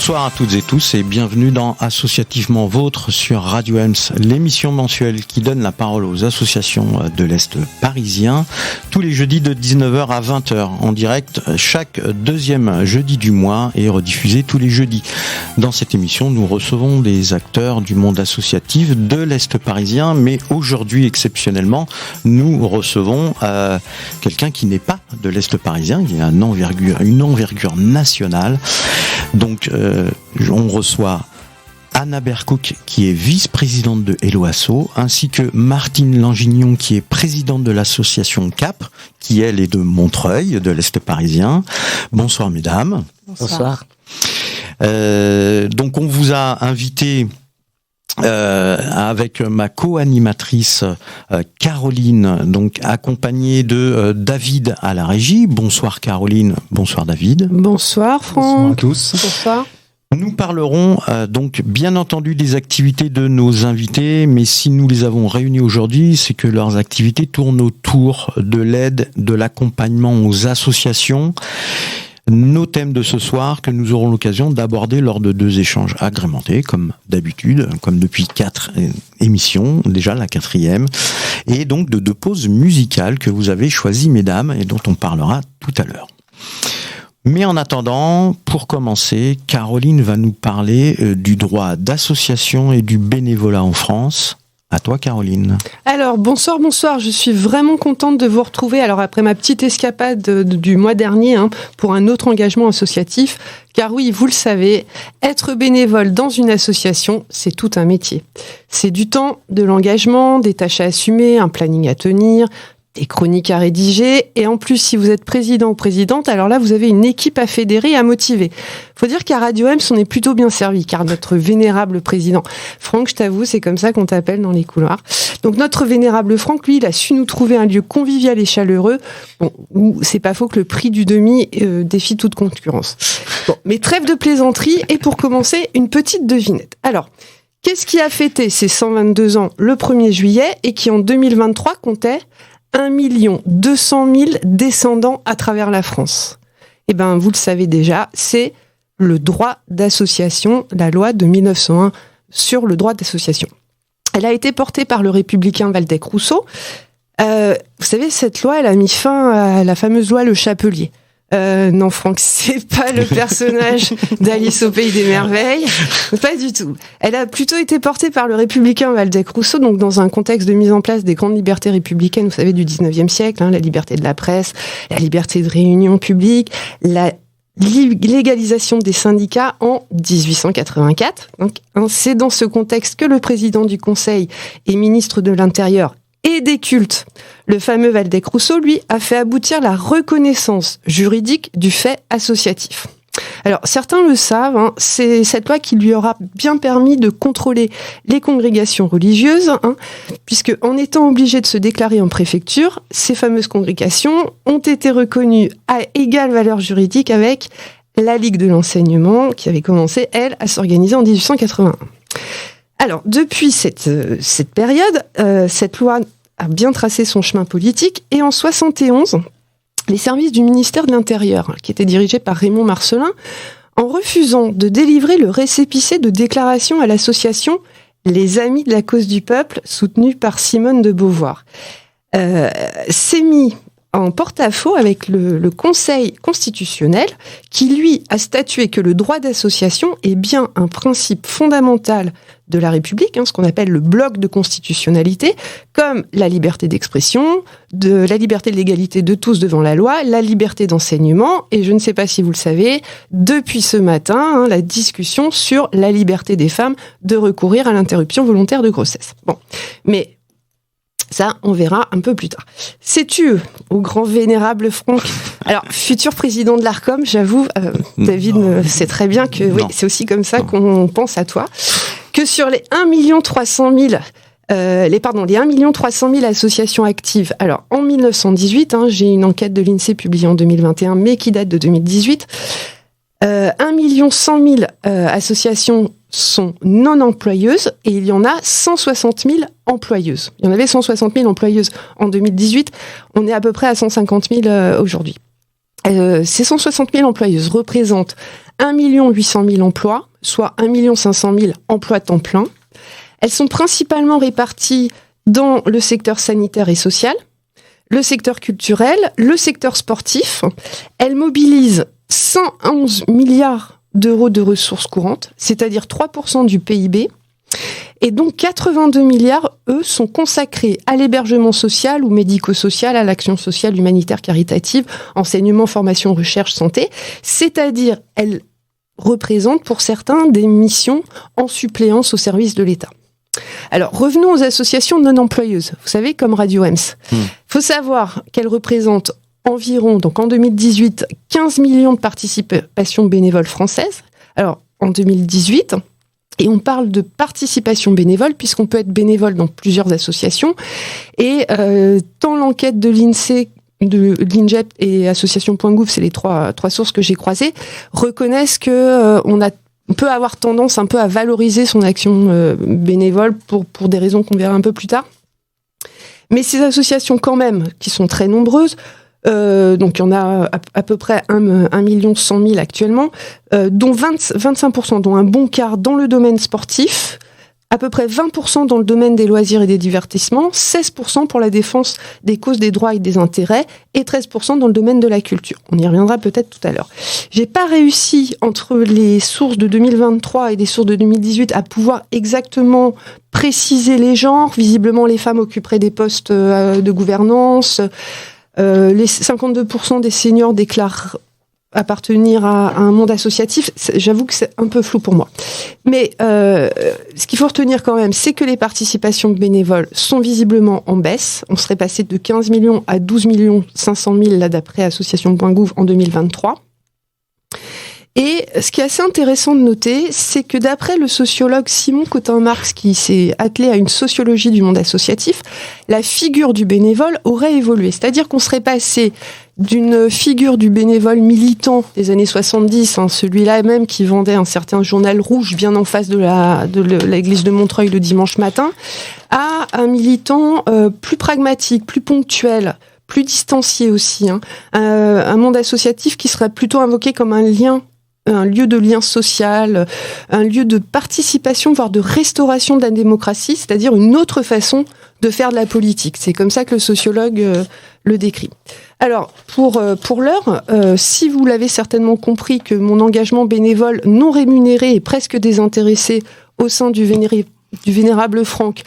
Bonsoir à toutes et tous et bienvenue dans Associativement Vôtre sur Radio Ems, l'émission mensuelle qui donne la parole aux associations de l'Est parisien, tous les jeudis de 19h à 20h en direct chaque deuxième jeudi du mois et rediffusé tous les jeudis. Dans cette émission, nous recevons des acteurs du monde associatif de l'Est parisien, mais aujourd'hui exceptionnellement, nous recevons quelqu'un qui n'est pas de l'Est parisien, qui a une envergure nationale. Donc, on reçoit Anna Bercook, qui est vice-présidente de Hello Asso, ainsi que Martine Langignon, qui est présidente de l'association CAP, qui elle est de Montreuil, de l'Est parisien. Bonsoir mesdames. Bonsoir. Donc, on vous a invité avec ma co-animatrice Caroline, donc accompagnée de David à la régie. Bonsoir Caroline, bonsoir David. Bonsoir Franck. Bonsoir à tous. Bonsoir. Nous parlerons donc bien entendu des activités de nos invités, mais si nous les avons réunis aujourd'hui, c'est que leurs activités tournent autour de l'aide, de l'accompagnement aux associations. Nos thèmes de ce soir que nous aurons l'occasion d'aborder lors de 2 échanges agrémentés, comme d'habitude, comme depuis 4 émissions, déjà la 4e, et donc de 2 pauses musicales que vous avez choisies, mesdames, et dont on parlera tout à l'heure. Mais en attendant, pour commencer, Caroline va nous parler du droit d'association et du bénévolat en France. À toi, Caroline. Alors, bonsoir. Je suis vraiment contente de vous retrouver. Alors, après ma petite escapade du mois dernier, pour un autre engagement associatif, car oui, vous le savez, être bénévole dans une association, c'est tout un métier. C'est du temps, de l'engagement, des tâches à assumer, un planning à tenir, des chroniques à rédiger, et en plus, si vous êtes président ou présidente, alors là, vous avez une équipe à fédérer et à motiver. Faut dire qu'à Radio Ems, on est plutôt bien servi, car notre vénérable président, Franck, je t'avoue, c'est comme ça qu'on t'appelle dans les couloirs. Donc notre vénérable Franck, lui, il a su nous trouver un lieu convivial et chaleureux, où c'est pas faux que le prix du demi défie toute concurrence. Bon, mais trêve de plaisanterie, et pour commencer, une petite devinette. Alors, qu'est-ce qui a fêté ses 122 ans le 1er juillet, et qui en 2023 comptait 1 200 000 descendants à travers la France? Eh bien, vous le savez déjà, c'est le droit d'association, la loi de 1901 sur le droit d'association. Elle a été portée par le républicain Waldeck-Rousseau. Vous savez, cette loi, elle a mis fin à la fameuse loi Le Chapelier. Non, Franck, c'est pas le personnage d'Alice au Pays des Merveilles. Pas du tout. Elle a plutôt été portée par le républicain Waldeck-Rousseau, donc dans un contexte de mise en place des grandes libertés républicaines, vous savez, du 19e siècle, la liberté de la presse, la liberté de réunion publique, la légalisation des syndicats en 1884. Donc, c'est dans ce contexte que le président du Conseil et ministre de l'Intérieur et des cultes, le fameux Waldeck-Rousseau, lui, a fait aboutir la reconnaissance juridique du fait associatif. Alors, certains le savent, c'est cette loi qui lui aura bien permis de contrôler les congrégations religieuses, puisque en étant obligées de se déclarer en préfecture, ces fameuses congrégations ont été reconnues à égale valeur juridique avec la Ligue de l'enseignement, qui avait commencé, elle, à s'organiser en 1881. Alors, depuis cette période, cette loi a bien tracé son chemin politique, et en 71, les services du ministère de l'Intérieur, qui étaient dirigés par Raymond Marcellin, en refusant de délivrer le récépissé de déclaration à l'association Les Amis de la Cause du Peuple, soutenue par Simone de Beauvoir, s'est mis en porte-à-faux avec le Conseil constitutionnel qui, lui, a statué que le droit d'association est bien un principe fondamental de la République, ce qu'on appelle le bloc de constitutionnalité, comme la liberté d'expression, la liberté de l'égalité de tous devant la loi, la liberté d'enseignement, et je ne sais pas si vous le savez, depuis ce matin, la discussion sur la liberté des femmes de recourir à l'interruption volontaire de grossesse. Bon, mais ça, on verra un peu plus tard. Sais-tu, au grand vénérable Franck, alors, futur président de l'ARCOM, j'avoue, David sait très bien que oui, c'est aussi comme ça qu'on pense à toi, que sur les 1 300 000 associations actives, alors en 1918, j'ai une enquête de l'INSEE publiée en 2021, mais qui date de 2018, 1 100 000 associations sont non employeuses et il y en a 160 000 employeuses. Il y en avait 160 000 employeuses en 2018, on est à peu près à 150 000 aujourd'hui. Ces 160 000 employeuses représentent 1 800 000 emplois, soit 1 500 000 emplois temps plein. Elles sont principalement réparties dans le secteur sanitaire et social, le secteur culturel, le secteur sportif. Elles mobilisent 111 milliards d'euros de ressources courantes, c'est-à-dire 3% du PIB. Et donc 82 milliards, eux, sont consacrés à l'hébergement social ou médico-social, à l'action sociale, humanitaire, caritative, enseignement, formation, recherche, santé. C'est-à-dire, elles représentent pour certains des missions en suppléance au service de l'État. Alors, revenons aux associations non employeuses. Vous savez, comme Radio Ems. Faut savoir qu'elles représentent environ, donc en 2018, 15 millions de participations bénévoles françaises. Alors, en 2018, et on parle de participation bénévole, puisqu'on peut être bénévole dans plusieurs associations. Et tant l'enquête de l'INSEE, de l'INGEP et Association.gouv, c'est les trois sources que j'ai croisées, reconnaissent que on peut avoir tendance un peu à valoriser son action bénévole pour des raisons qu'on verra un peu plus tard. Mais ces associations quand même, qui sont très nombreuses, donc il y en a à peu près 1 100 000 actuellement, dont 25%, dont un bon quart dans le domaine sportif, à peu près 20% dans le domaine des loisirs et des divertissements, 16% pour la défense des causes, des droits et des intérêts, et 13% dans le domaine de la culture. On y reviendra peut-être tout à l'heure. J'ai pas réussi, entre les sources de 2023 et des sources de 2018, à pouvoir exactement préciser les genres. Visiblement, les femmes occuperaient des postes de gouvernance. Les 52% des seniors déclarent appartenir à un monde associatif. J'avoue que c'est un peu flou pour moi. Mais ce qu'il faut retenir quand même, c'est que les participations bénévoles sont visiblement en baisse. On serait passé de 15 millions à 12 500 000 là, d'après Association.gouv en 2023. Et ce qui est assez intéressant de noter, c'est que d'après le sociologue Simon Cotin-Marx, qui s'est attelé à une sociologie du monde associatif, la figure du bénévole aurait évolué. C'est-à-dire qu'on serait passé d'une figure du bénévole militant des années 70, celui-là même qui vendait un certain journal rouge bien en face de l'église de Montreuil le dimanche matin, à un militant plus pragmatique, plus ponctuel, plus distancié aussi. Un monde associatif qui serait plutôt invoqué comme un lieu de lien social, un lieu de participation, voire de restauration de la démocratie, c'est-à-dire une autre façon de faire de la politique. C'est comme ça que le sociologue le décrit. Alors, pour l'heure, si vous l'avez certainement compris que mon engagement bénévole non rémunéré est presque désintéressé au sein du vénérable Franck,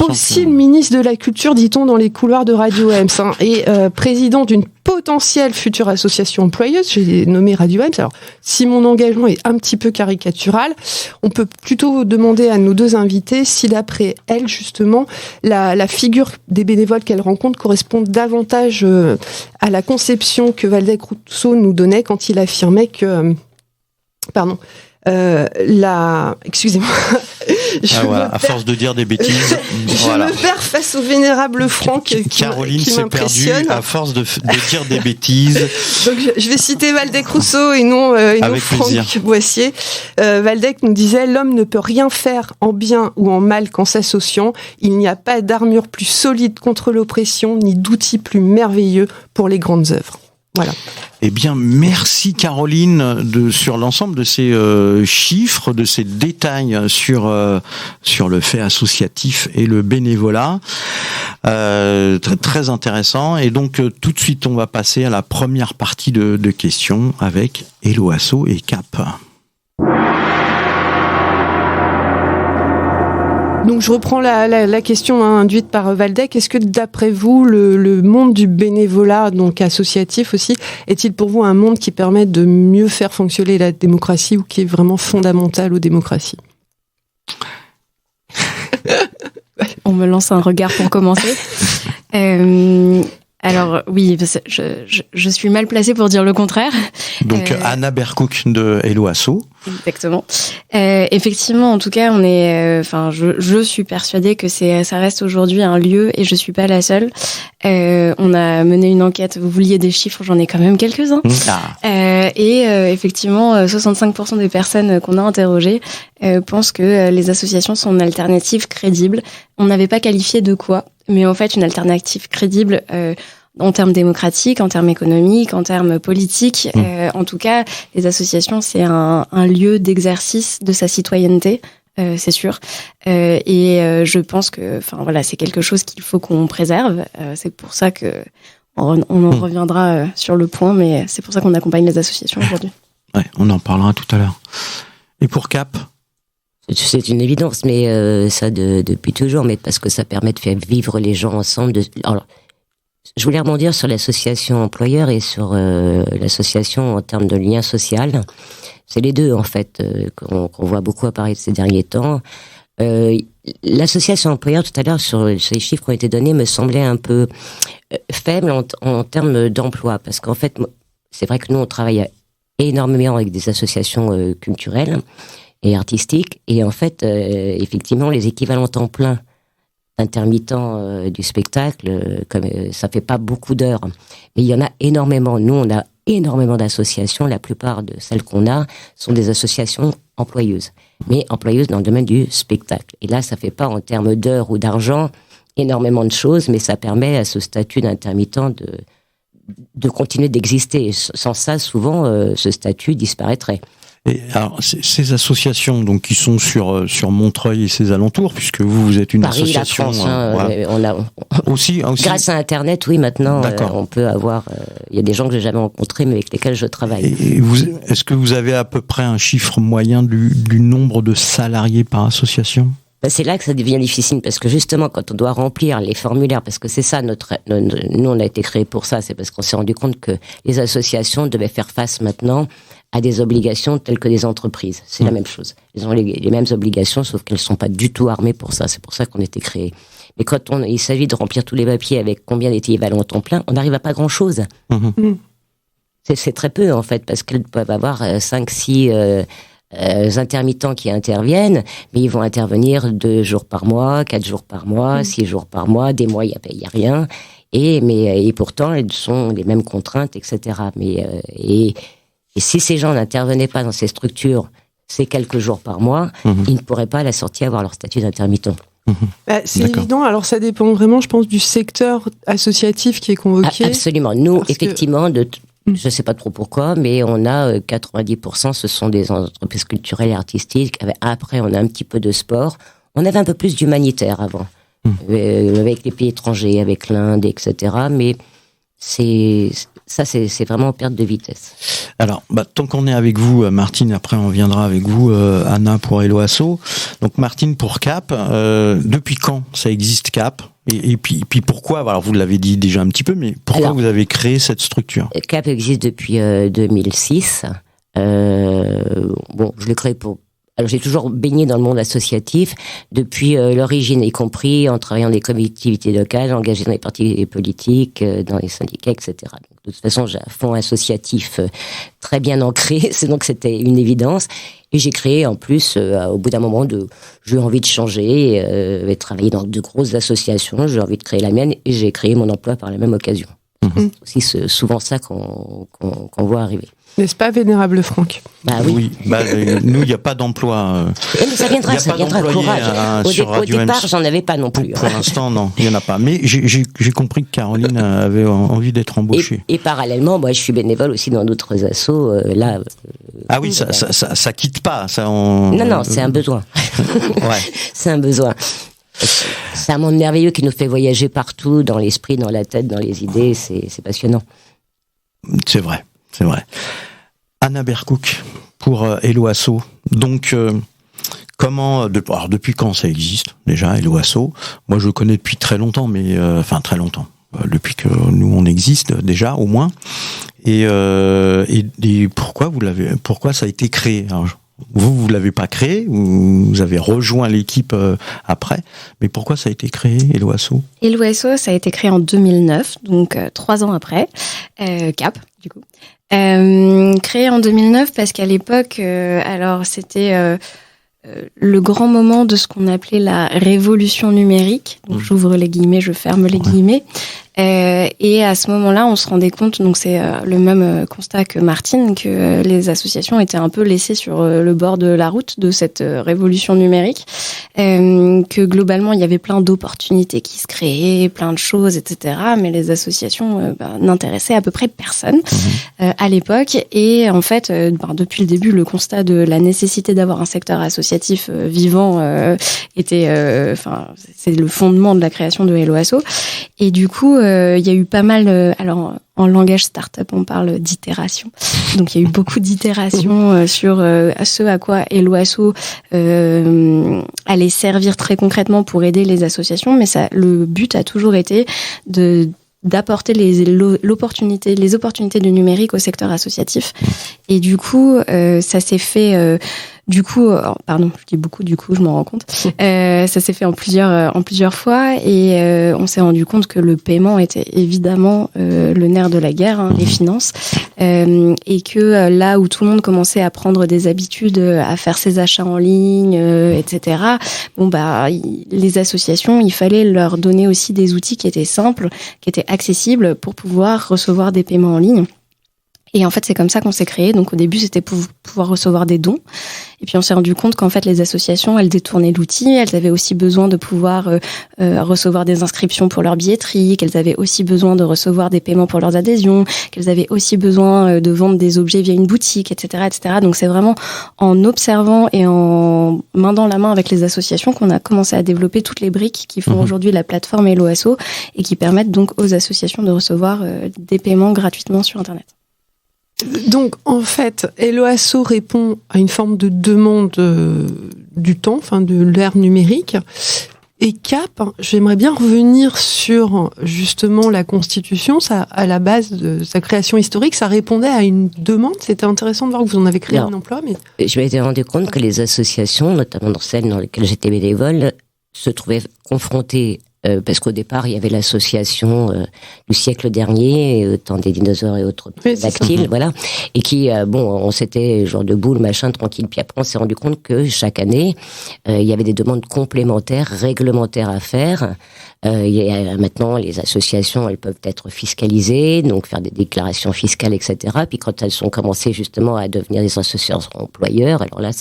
aussi le ministre de la Culture, dit-on dans les couloirs de Radio Ems, et président d'une potentielle future association employeuse, j'ai nommé Radio Ems. Alors, si mon engagement est un petit peu caricatural, on peut plutôt demander à nos deux invités si, d'après elles, justement, la figure des bénévoles qu'elles rencontrent correspond davantage à la conception que Waldeck Rousseau nous donnait quand il affirmait que... excusez-moi. À force de dire des bêtises. Je me perds face au vénérable Franck qui m'impressionne. Perdue à force de dire des bêtises. Donc je vais citer Waldeck Rousseau et non Franck Boissier. Waldeck nous disait: l'homme ne peut rien faire en bien ou en mal qu'en s'associant. Il n'y a pas d'armure plus solide contre l'oppression, ni d'outil plus merveilleux pour les grandes œuvres. Voilà. Eh bien, merci Caroline sur l'ensemble de ces chiffres, de ces détails sur le fait associatif et le bénévolat. Très, très intéressant. Et donc, tout de suite, on va passer à la première partie de questions avec Hello Asso et Cap. Donc je reprends la question induite par Waldeck. Est-ce que d'après vous, le monde du bénévolat, donc associatif aussi, est-il pour vous un monde qui permet de mieux faire fonctionner la démocratie ou qui est vraiment fondamental aux démocraties ? On me lance un regard pour commencer. Alors oui, je suis mal placée pour dire le contraire. Donc Anna Bercook de Hello Asso. Exactement. Effectivement, en tout cas, on est. Je suis persuadée que ça reste aujourd'hui un lieu, et je suis pas la seule. On a mené une enquête. Vous vouliez des chiffres, j'en ai quand même quelques-uns. Effectivement, 65% des personnes qu'on a interrogées pensent que les associations sont une alternative crédible. On n'avait pas qualifié de quoi, mais en fait, une alternative crédible en termes démocratiques, en termes économiques, en termes politiques. En tout cas, les associations, c'est un lieu d'exercice de sa citoyenneté, c'est sûr. Et je pense que, c'est quelque chose qu'il faut qu'on préserve. C'est pour ça que on en reviendra sur le point, mais c'est pour ça qu'on accompagne les associations aujourd'hui. Ouais, on en parlera tout à l'heure. Et pour CAP ? C'est une évidence, mais ça depuis toujours, mais parce que ça permet de faire vivre les gens ensemble. Alors, je voulais rebondir sur l'association employeur et sur l'association en termes de lien social. C'est les deux, en fait, qu'on voit beaucoup apparaître ces derniers temps. L'association employeur, tout à l'heure, sur les chiffres qui ont été donnés, me semblait un peu faible en termes d'emploi. Parce qu'en fait, c'est vrai que nous, on travaille énormément avec des associations culturelles et artistiques. Et en fait, effectivement, les équivalents temps plein intermittents du spectacle, comme ça fait pas beaucoup d'heures, mais il y en a énormément. Nous, on a énormément d'associations. La plupart de celles qu'on a sont des associations employeuses, mais employeuses dans le domaine du spectacle. Et là, ça fait pas en termes d'heures ou d'argent énormément de choses, mais ça permet à ce statut d'intermittent de continuer d'exister. Sans ça, souvent, ce statut disparaîtrait. Et alors, ces associations, donc, qui sont sur Montreuil et ses alentours, puisque vous êtes une Paris, association. La France, voilà. Aussi. Grâce à Internet, oui, maintenant, on peut avoir. Il y a des gens que j'ai jamais rencontrés, mais avec lesquels je travaille. Et est-ce que vous avez à peu près un chiffre moyen du nombre de salariés par association ? C'est là que ça devient difficile, parce que justement, quand on doit remplir les formulaires, parce que c'est ça nous, on a été créé pour ça, c'est parce qu'on s'est rendu compte que les associations devaient faire face maintenant à des obligations telles que des entreprises. C'est la même chose. Ils ont les mêmes obligations, sauf qu'elles ne sont pas du tout armées pour ça. C'est pour ça qu'on a été créé. Mais quand il s'agit de remplir tous les papiers avec combien d'équivalents temps plein, on n'arrive à pas grand-chose. C'est très peu, en fait, parce qu'elles peuvent avoir 5-6 intermittents qui interviennent, mais ils vont intervenir 2 jours par mois, 4 jours par mois, 6 jours par mois, des mois, il y a rien. Et pourtant, elles sont les mêmes contraintes, etc. Et si ces gens n'intervenaient pas dans ces structures ces quelques jours par mois, ils ne pourraient pas à la sortie avoir leur statut d'intermittent. C'est évident. Alors, ça dépend vraiment, je pense, du secteur associatif qui est convoqué. Absolument. Nous, effectivement, je ne sais pas trop pourquoi, mais on a 90%, ce sont des entreprises culturelles et artistiques. Après, on a un petit peu de sport. On avait un peu plus d'humanitaire avant, avec les pays étrangers, avec l'Inde, etc. Mais c'est vraiment en perte de vitesse. Alors, tant qu'on est avec vous, Martine, après on viendra avec vous, Anna, pour Hello Asso. Donc, Martine, pour CAP, depuis quand ça existe CAP ? Et puis pourquoi, alors vous l'avez dit déjà un petit peu, mais pourquoi vous avez créé cette structure ? CAP existe depuis 2006. Je l'ai créé Alors j'ai toujours baigné dans le monde associatif depuis l'origine, y compris en travaillant dans les collectivités locales, engagé dans les partis politiques, dans les syndicats, etc. Donc, de toute façon, j'ai un fond associatif très bien ancré, donc c'était une évidence. Et j'ai créé en plus, au bout d'un moment, j'ai eu envie de changer, et travailler dans de grosses associations, j'ai envie de créer la mienne, et j'ai créé mon emploi par la même occasion. C'est aussi souvent ça qu'on voit arriver. N'est-ce pas, Vénérable Franck ? Oui. Nous, il n'y a pas d'emploi. Mais ça viendra, courage. Au départ, j'en avais pas non plus. Pour l'instant, non, il n'y en a pas. Mais j'ai compris que Caroline avait envie d'être embauchée. Et parallèlement, moi, je suis bénévole aussi dans d'autres assos. Oui, ça quitte pas. Non, c'est un besoin. C'est un besoin. C'est un monde merveilleux qui nous fait voyager partout, dans l'esprit, dans la tête, dans les idées. C'est passionnant. C'est vrai. Anna Berkouk, pour Hello Asso. Donc, depuis quand ça existe déjà, Hello Asso ? Moi, je le connais depuis très longtemps, mais très longtemps. Depuis que nous on existe déjà, au moins. Et pourquoi ça a été créé ? Alors, vous l'avez pas créé, vous avez rejoint l'équipe après, mais pourquoi ça a été créé, Hello Asso ? Hello Asso, ça a été créé en 2009, donc 3 ans après, CAP, du coup. Créé en 2009 parce qu'à l'époque, c'était le grand moment de ce qu'on appelait la révolution numérique. Donc j'ouvre les guillemets, je ferme les guillemets. Et à ce moment-là, on se rendait compte, donc c'est le même constat que Martine, que les associations étaient un peu laissées sur le bord de la route de cette révolution numérique, que globalement il y avait plein d'opportunités qui se créaient, plein de choses, etc. Mais les associations n'intéressaient à peu près personne à l'époque. Et en fait, depuis le début, le constat de la nécessité d'avoir un secteur associatif vivant était, c'est le fondement de la création de Hello Asso. Et du coup, il y a eu pas mal. Alors, en langage start-up, on parle d'itération. Donc, il y a eu beaucoup d'itérations sur ce à quoi Hello Asso allait servir très concrètement pour aider les associations. Mais le but a toujours été d'apporter les opportunités du numérique au secteur associatif. Et du coup, ça s'est fait. Je dis beaucoup, du coup, je m'en rends compte. Ça s'est fait en plusieurs fois, et on s'est rendu compte que le paiement était évidemment le nerf de la guerre, les finances, et que là où tout le monde commençait à prendre des habitudes, à faire ses achats en ligne, etc. Les associations, il fallait leur donner aussi des outils qui étaient simples, qui étaient accessibles pour pouvoir recevoir des paiements en ligne. Et en fait, c'est comme ça qu'on s'est créé. Donc, au début, c'était pour pouvoir recevoir des dons. Et puis, on s'est rendu compte qu'en fait, les associations, elles détournaient l'outil. Elles avaient aussi besoin de pouvoir recevoir des inscriptions pour leur billetterie, qu'elles avaient aussi besoin de recevoir des paiements pour leurs adhésions, qu'elles avaient aussi besoin de vendre des objets via une boutique, etc., etc. Donc, c'est vraiment en observant et en main dans la main avec les associations qu'on a commencé à développer toutes les briques qui font aujourd'hui la plateforme Hello Asso et qui permettent donc aux associations de recevoir des paiements gratuitement sur Internet. Donc, en fait, Hello Asso répond à une forme de demande du temps, de l'ère numérique. Et CAP, j'aimerais bien revenir sur justement la Constitution. Ça, à la base de sa création historique, ça répondait à une demande. C'était intéressant de voir que vous en avez créé un emploi. Mais je m'étais rendu compte que les associations, notamment dans celles dans lesquelles j'étais bénévole, se trouvaient confrontées. Parce qu'au départ, il y avait l'association du siècle dernier, temps des dinosaures et autres dactyles, voilà, et qui, on s'était genre debout, le machin, tranquille. Puis après, on s'est rendu compte que chaque année, il y avait des demandes complémentaires, réglementaires à faire. Maintenant, les associations, elles peuvent être fiscalisées, donc faire des déclarations fiscales, etc. Puis quand elles sont commencées justement à devenir des associations employeurs, alors là,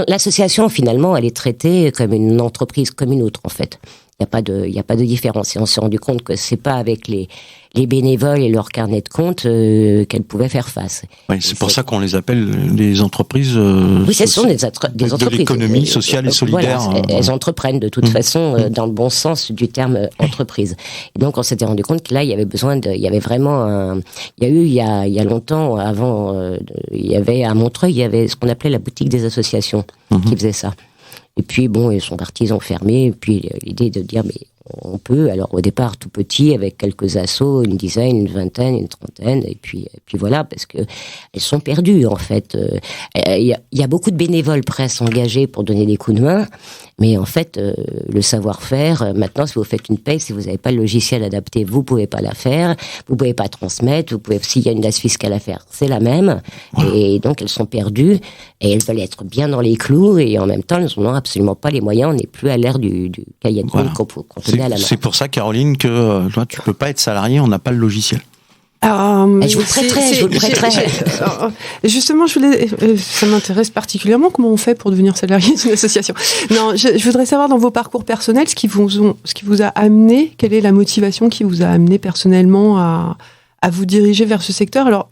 l'association finalement, elle est traitée comme une entreprise, comme une autre en fait. Il y a pas de différence. Et on s'est rendu compte que c'est pas avec les bénévoles et leur carnet de compte qu'elles pouvaient faire face. Oui, c'est pour ça qu'on les appelle des entreprises. Oui, ce sont des entreprises de l'économie sociale et solidaire. Voilà, elles entreprennent de toute façon dans le bon sens du terme entreprise. Et donc on s'était rendu compte que là il y avait besoin il y avait vraiment il y a longtemps avant il y avait à Montreuil il y avait ce qu'on appelait la boutique des associations qui faisait ça. Et puis ils sont partis, ils ont fermé. Et puis l'idée de dire mais on peut, alors au départ tout petit avec quelques assos, une dizaine, une vingtaine, une trentaine, et puis voilà, parce que elles sont perdues en fait. Il y a beaucoup de bénévoles presque engagés pour donner des coups de main, mais en fait le savoir-faire, maintenant si vous faites une paye, si vous n'avez pas le logiciel adapté, vous pouvez pas la faire, vous pouvez pas transmettre, s'il y a une DAS fiscale à faire, c'est la même, et donc elles sont perdues, et elles veulent être bien dans les clous, et en même temps elles n'ont absolument pas les moyens, on n'est plus à l'ère du cahier de compte qu'on c'est pour ça, Caroline, que toi, tu peux pas être salarié, on n'a pas le logiciel. Je vous le prêterai. Justement, ça m'intéresse particulièrement comment on fait pour devenir salarié d'une association. Non, je voudrais savoir dans vos parcours personnels ce qui vous a amené, quelle est la motivation qui vous a amené personnellement à vous diriger vers ce secteur. Alors,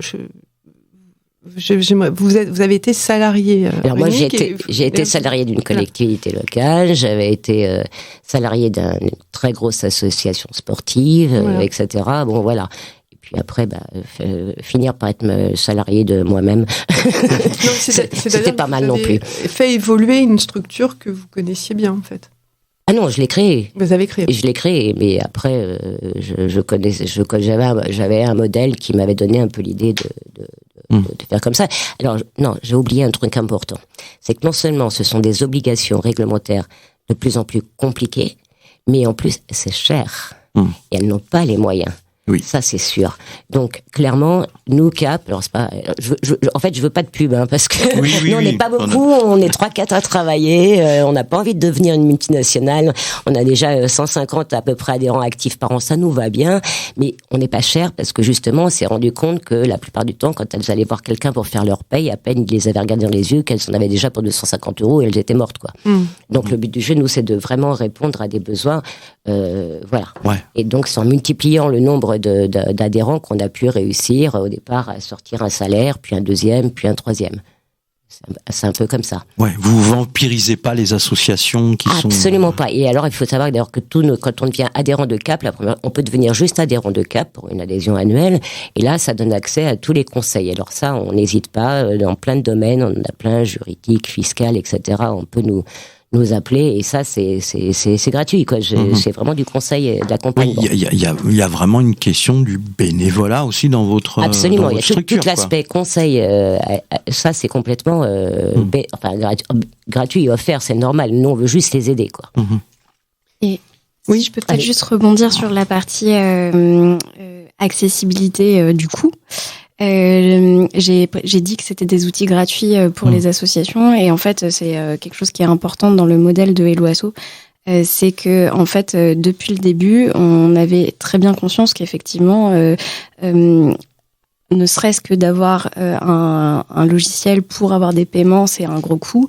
vous avez été salarié. Alors moi, j'ai été salarié d'une collectivité locale. J'avais été salarié d'une très grosse association sportive, etc. Bon, voilà. Et puis après, finir par être salarié de moi-même, c'était pas mal non plus. Fait évoluer une structure que vous connaissiez bien, en fait. Ah non, je l'ai créé. Vous avez créé. Je l'ai créé, mais après, j'avais un modèle qui m'avait donné un peu l'idée de faire comme ça. Alors, non, j'ai oublié un truc important. C'est que non seulement ce sont des obligations réglementaires de plus en plus compliquées, mais en plus, c'est cher. Et elles n'ont pas les moyens. Oui. Ça, c'est sûr. Donc, clairement, nous, Cap, alors c'est pas, en fait, je veux pas de pub, parce que nous, on n'est pas beaucoup, on est 3-4 à travailler, on n'a pas envie de devenir une multinationale, on a déjà 150 à peu près adhérents actifs par an, ça nous va bien, mais on n'est pas cher parce que justement, on s'est rendu compte que la plupart du temps, quand elles allaient voir quelqu'un pour faire leur paye, à peine ils les avaient regardés dans les yeux, qu'elles en avaient déjà pour 250 € et elles étaient mortes, quoi. Donc, le but du jeu, nous, c'est de vraiment répondre à des besoins, voilà. Ouais. Et donc, c'est en multipliant le nombre d'adhérents qu'on a pu réussir au départ à sortir un salaire, puis un deuxième, puis un troisième. C'est un peu comme ça. Ouais, vous vampirisez pas les associations qui sont... Absolument pas. Et alors, il faut savoir d'ailleurs que quand on devient adhérent de CAP, on peut devenir juste adhérent de CAP pour une adhésion annuelle. Et là, ça donne accès à tous les conseils. Alors ça, on n'hésite pas. Dans plein de domaines, on en a plein, juridique, fiscal, etc. On peut nous appeler, et ça c'est gratuit, quoi. C'est vraiment du conseil et d'accompagnement. Oui, il y a vraiment une question du bénévolat aussi dans votre absolument, dans votre il y a tout l'aspect conseil, ça c'est complètement gratuit et offert, c'est normal. Nous on veut juste les aider, quoi. Et oui, je peux peut-être juste rebondir sur la partie accessibilité du coût. J'ai dit que c'était des outils gratuits pour les associations, et en fait c'est quelque chose qui est important dans le modèle de Hello Asso, c'est que en fait depuis le début on avait très bien conscience qu'effectivement ne serait-ce que d'avoir un logiciel pour avoir des paiements, c'est un gros coût.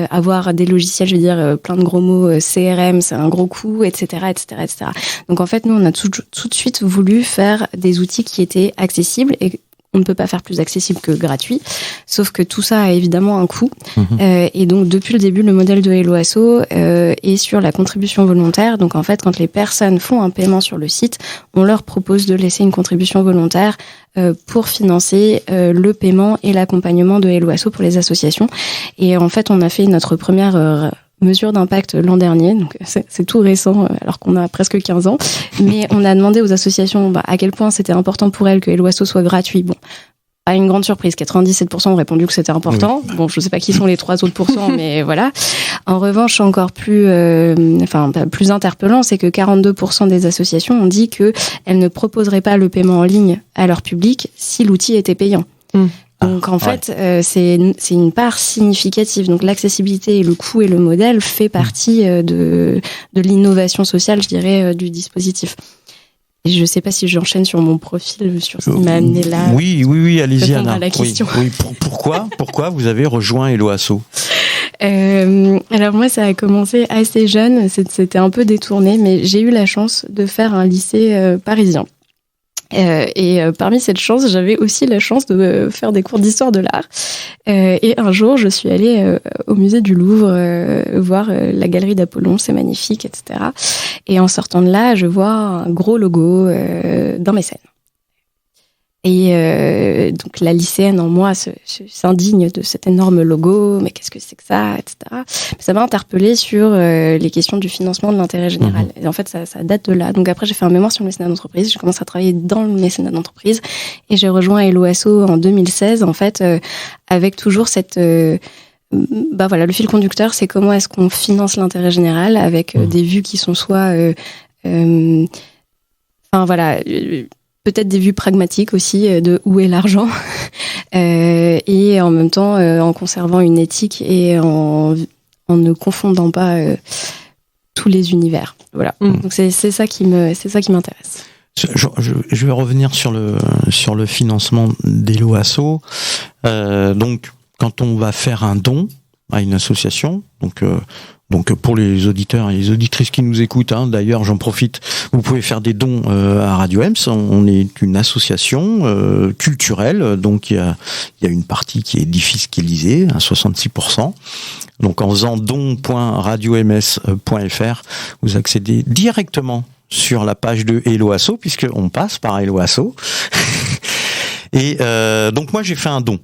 Avoir des logiciels, je veux dire, plein de gros mots, CRM, c'est un gros coût, etc., etc., etc. Donc en fait, nous, on a tout de suite voulu faire des outils qui étaient accessibles, et on ne peut pas faire plus accessible que gratuit, sauf que tout ça a évidemment un coût. Et donc, depuis le début, le modèle de Hello Asso est sur la contribution volontaire. Donc, en fait, quand les personnes font un paiement sur le site, on leur propose de laisser une contribution volontaire pour financer le paiement et l'accompagnement de Hello Asso pour les associations. Et en fait, on a fait notre première mesure d'impact l'an dernier, donc c'est tout récent alors qu'on a presque 15 ans, mais on a demandé aux associations à quel point c'était important pour elles que Hello Asso soit gratuit. Bon, pas une grande surprise, 97% ont répondu que c'était important. Oui. Bon, je sais pas qui sont les 3 autres %, mais voilà. En revanche, encore plus interpellant, c'est que 42% des associations ont dit que elles ne proposeraient pas le paiement en ligne à leur public si l'outil était payant. Donc en fait, c'est une part significative. Donc l'accessibilité et le coût et le modèle fait partie de l'innovation sociale, je dirais, du dispositif. Et je ne sais pas si j'enchaîne sur mon profil, sur ce qui m'a amené là. Oui, allez-y, Anna. À la question. Oui. Pourquoi vous avez rejoint Hello Asso ? Alors moi, ça a commencé assez jeune, c'était un peu détourné, mais j'ai eu la chance de faire un lycée parisien. Et parmi cette chance, j'avais aussi la chance de faire des cours d'histoire de l'art. Et un jour, je suis allée au musée du Louvre voir la galerie d'Apollon, c'est magnifique, etc. Et en sortant de là, je vois un gros logo d'un mécène. Et donc la lycéenne en moi s'indigne de cet énorme logo, mais qu'est-ce que c'est que ça, etc. Mais ça m'a interpellée sur les questions du financement de l'intérêt général. Et en fait, ça date de là. Donc après, j'ai fait un mémoire sur le mécénat d'entreprise. J'ai commencé à travailler dans le mécénat d'entreprise, et j'ai rejoint Hello Asso en 2016. En fait, avec toujours cette le fil conducteur, c'est comment est-ce qu'on finance l'intérêt général avec des vues qui sont soit peut-être des vues pragmatiques aussi de où est l'argent, et en même temps en conservant une éthique et en ne confondant pas tous les univers. Voilà. Donc c'est ça qui m'intéresse. Je vais revenir sur le financement d'Hello Asso. Donc quand on va faire un don à une association, donc pour les auditeurs et les auditrices qui nous écoutent, d'ailleurs j'en profite, vous pouvez faire des dons à Radio Ems. On est une association culturelle, donc il y a une partie qui est défiscalisée à 66%. Donc en faisant don.radioms.fr, vous accédez directement sur la page de Hello Asso, puisqu'on passe par Hello Asso. Et donc moi j'ai fait un don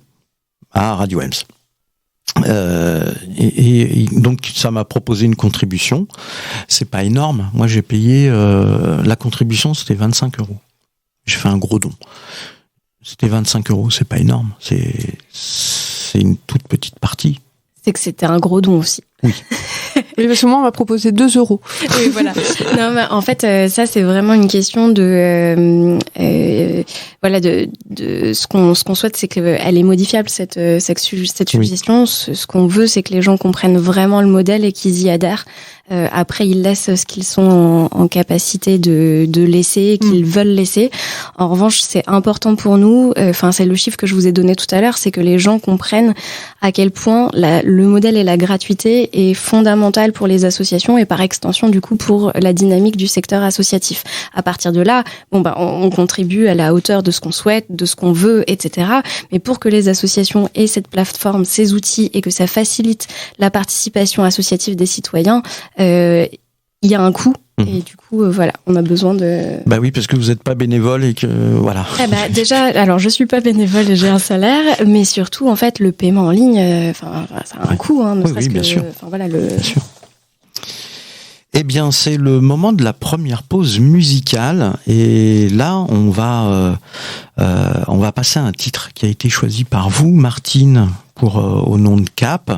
à Radio Ems. Et donc ça m'a proposé une contribution. C'est pas énorme. Moi j'ai payé la contribution, c'était 25 €. J'ai fait un gros don. C'était 25 €, c'est pas énorme. C'est une toute petite partie. C'est que c'était un gros don aussi. Oui. Oui, parce que moi, on m'a proposé 2 €. Oui, voilà. Non, mais en fait, ça, c'est vraiment une question de ce qu'on souhaite, c'est qu'elle est modifiable, cette suggestion. Ce qu'on veut, c'est que les gens comprennent vraiment le modèle et qu'ils y adhèrent. Après, ils laissent ce qu'ils sont en capacité de laisser, qu'ils veulent laisser. En revanche, c'est important pour nous, c'est le chiffre que je vous ai donné tout à l'heure, c'est que les gens comprennent à quel point le modèle et la gratuité est fondamental pour les associations et par extension, du coup, pour la dynamique du secteur associatif. À partir de là, on contribue à la hauteur de ce qu'on souhaite, de ce qu'on veut, etc. Mais pour que les associations aient cette plateforme, ces outils et que ça facilite la participation associative des citoyens, il y a un coût. Et du coup, on a besoin de... Bah oui, parce que vous n'êtes pas bénévole et que... Voilà. Déjà, alors je suis pas bénévole et j'ai un salaire, mais surtout, en fait, le paiement en ligne, ça a un coût. Oui, bien sûr. Bien sûr. Eh bien, c'est le moment de la première pause musicale. Et là, on va passer à un titre qui a été choisi par vous, Martine, au nom de Cap.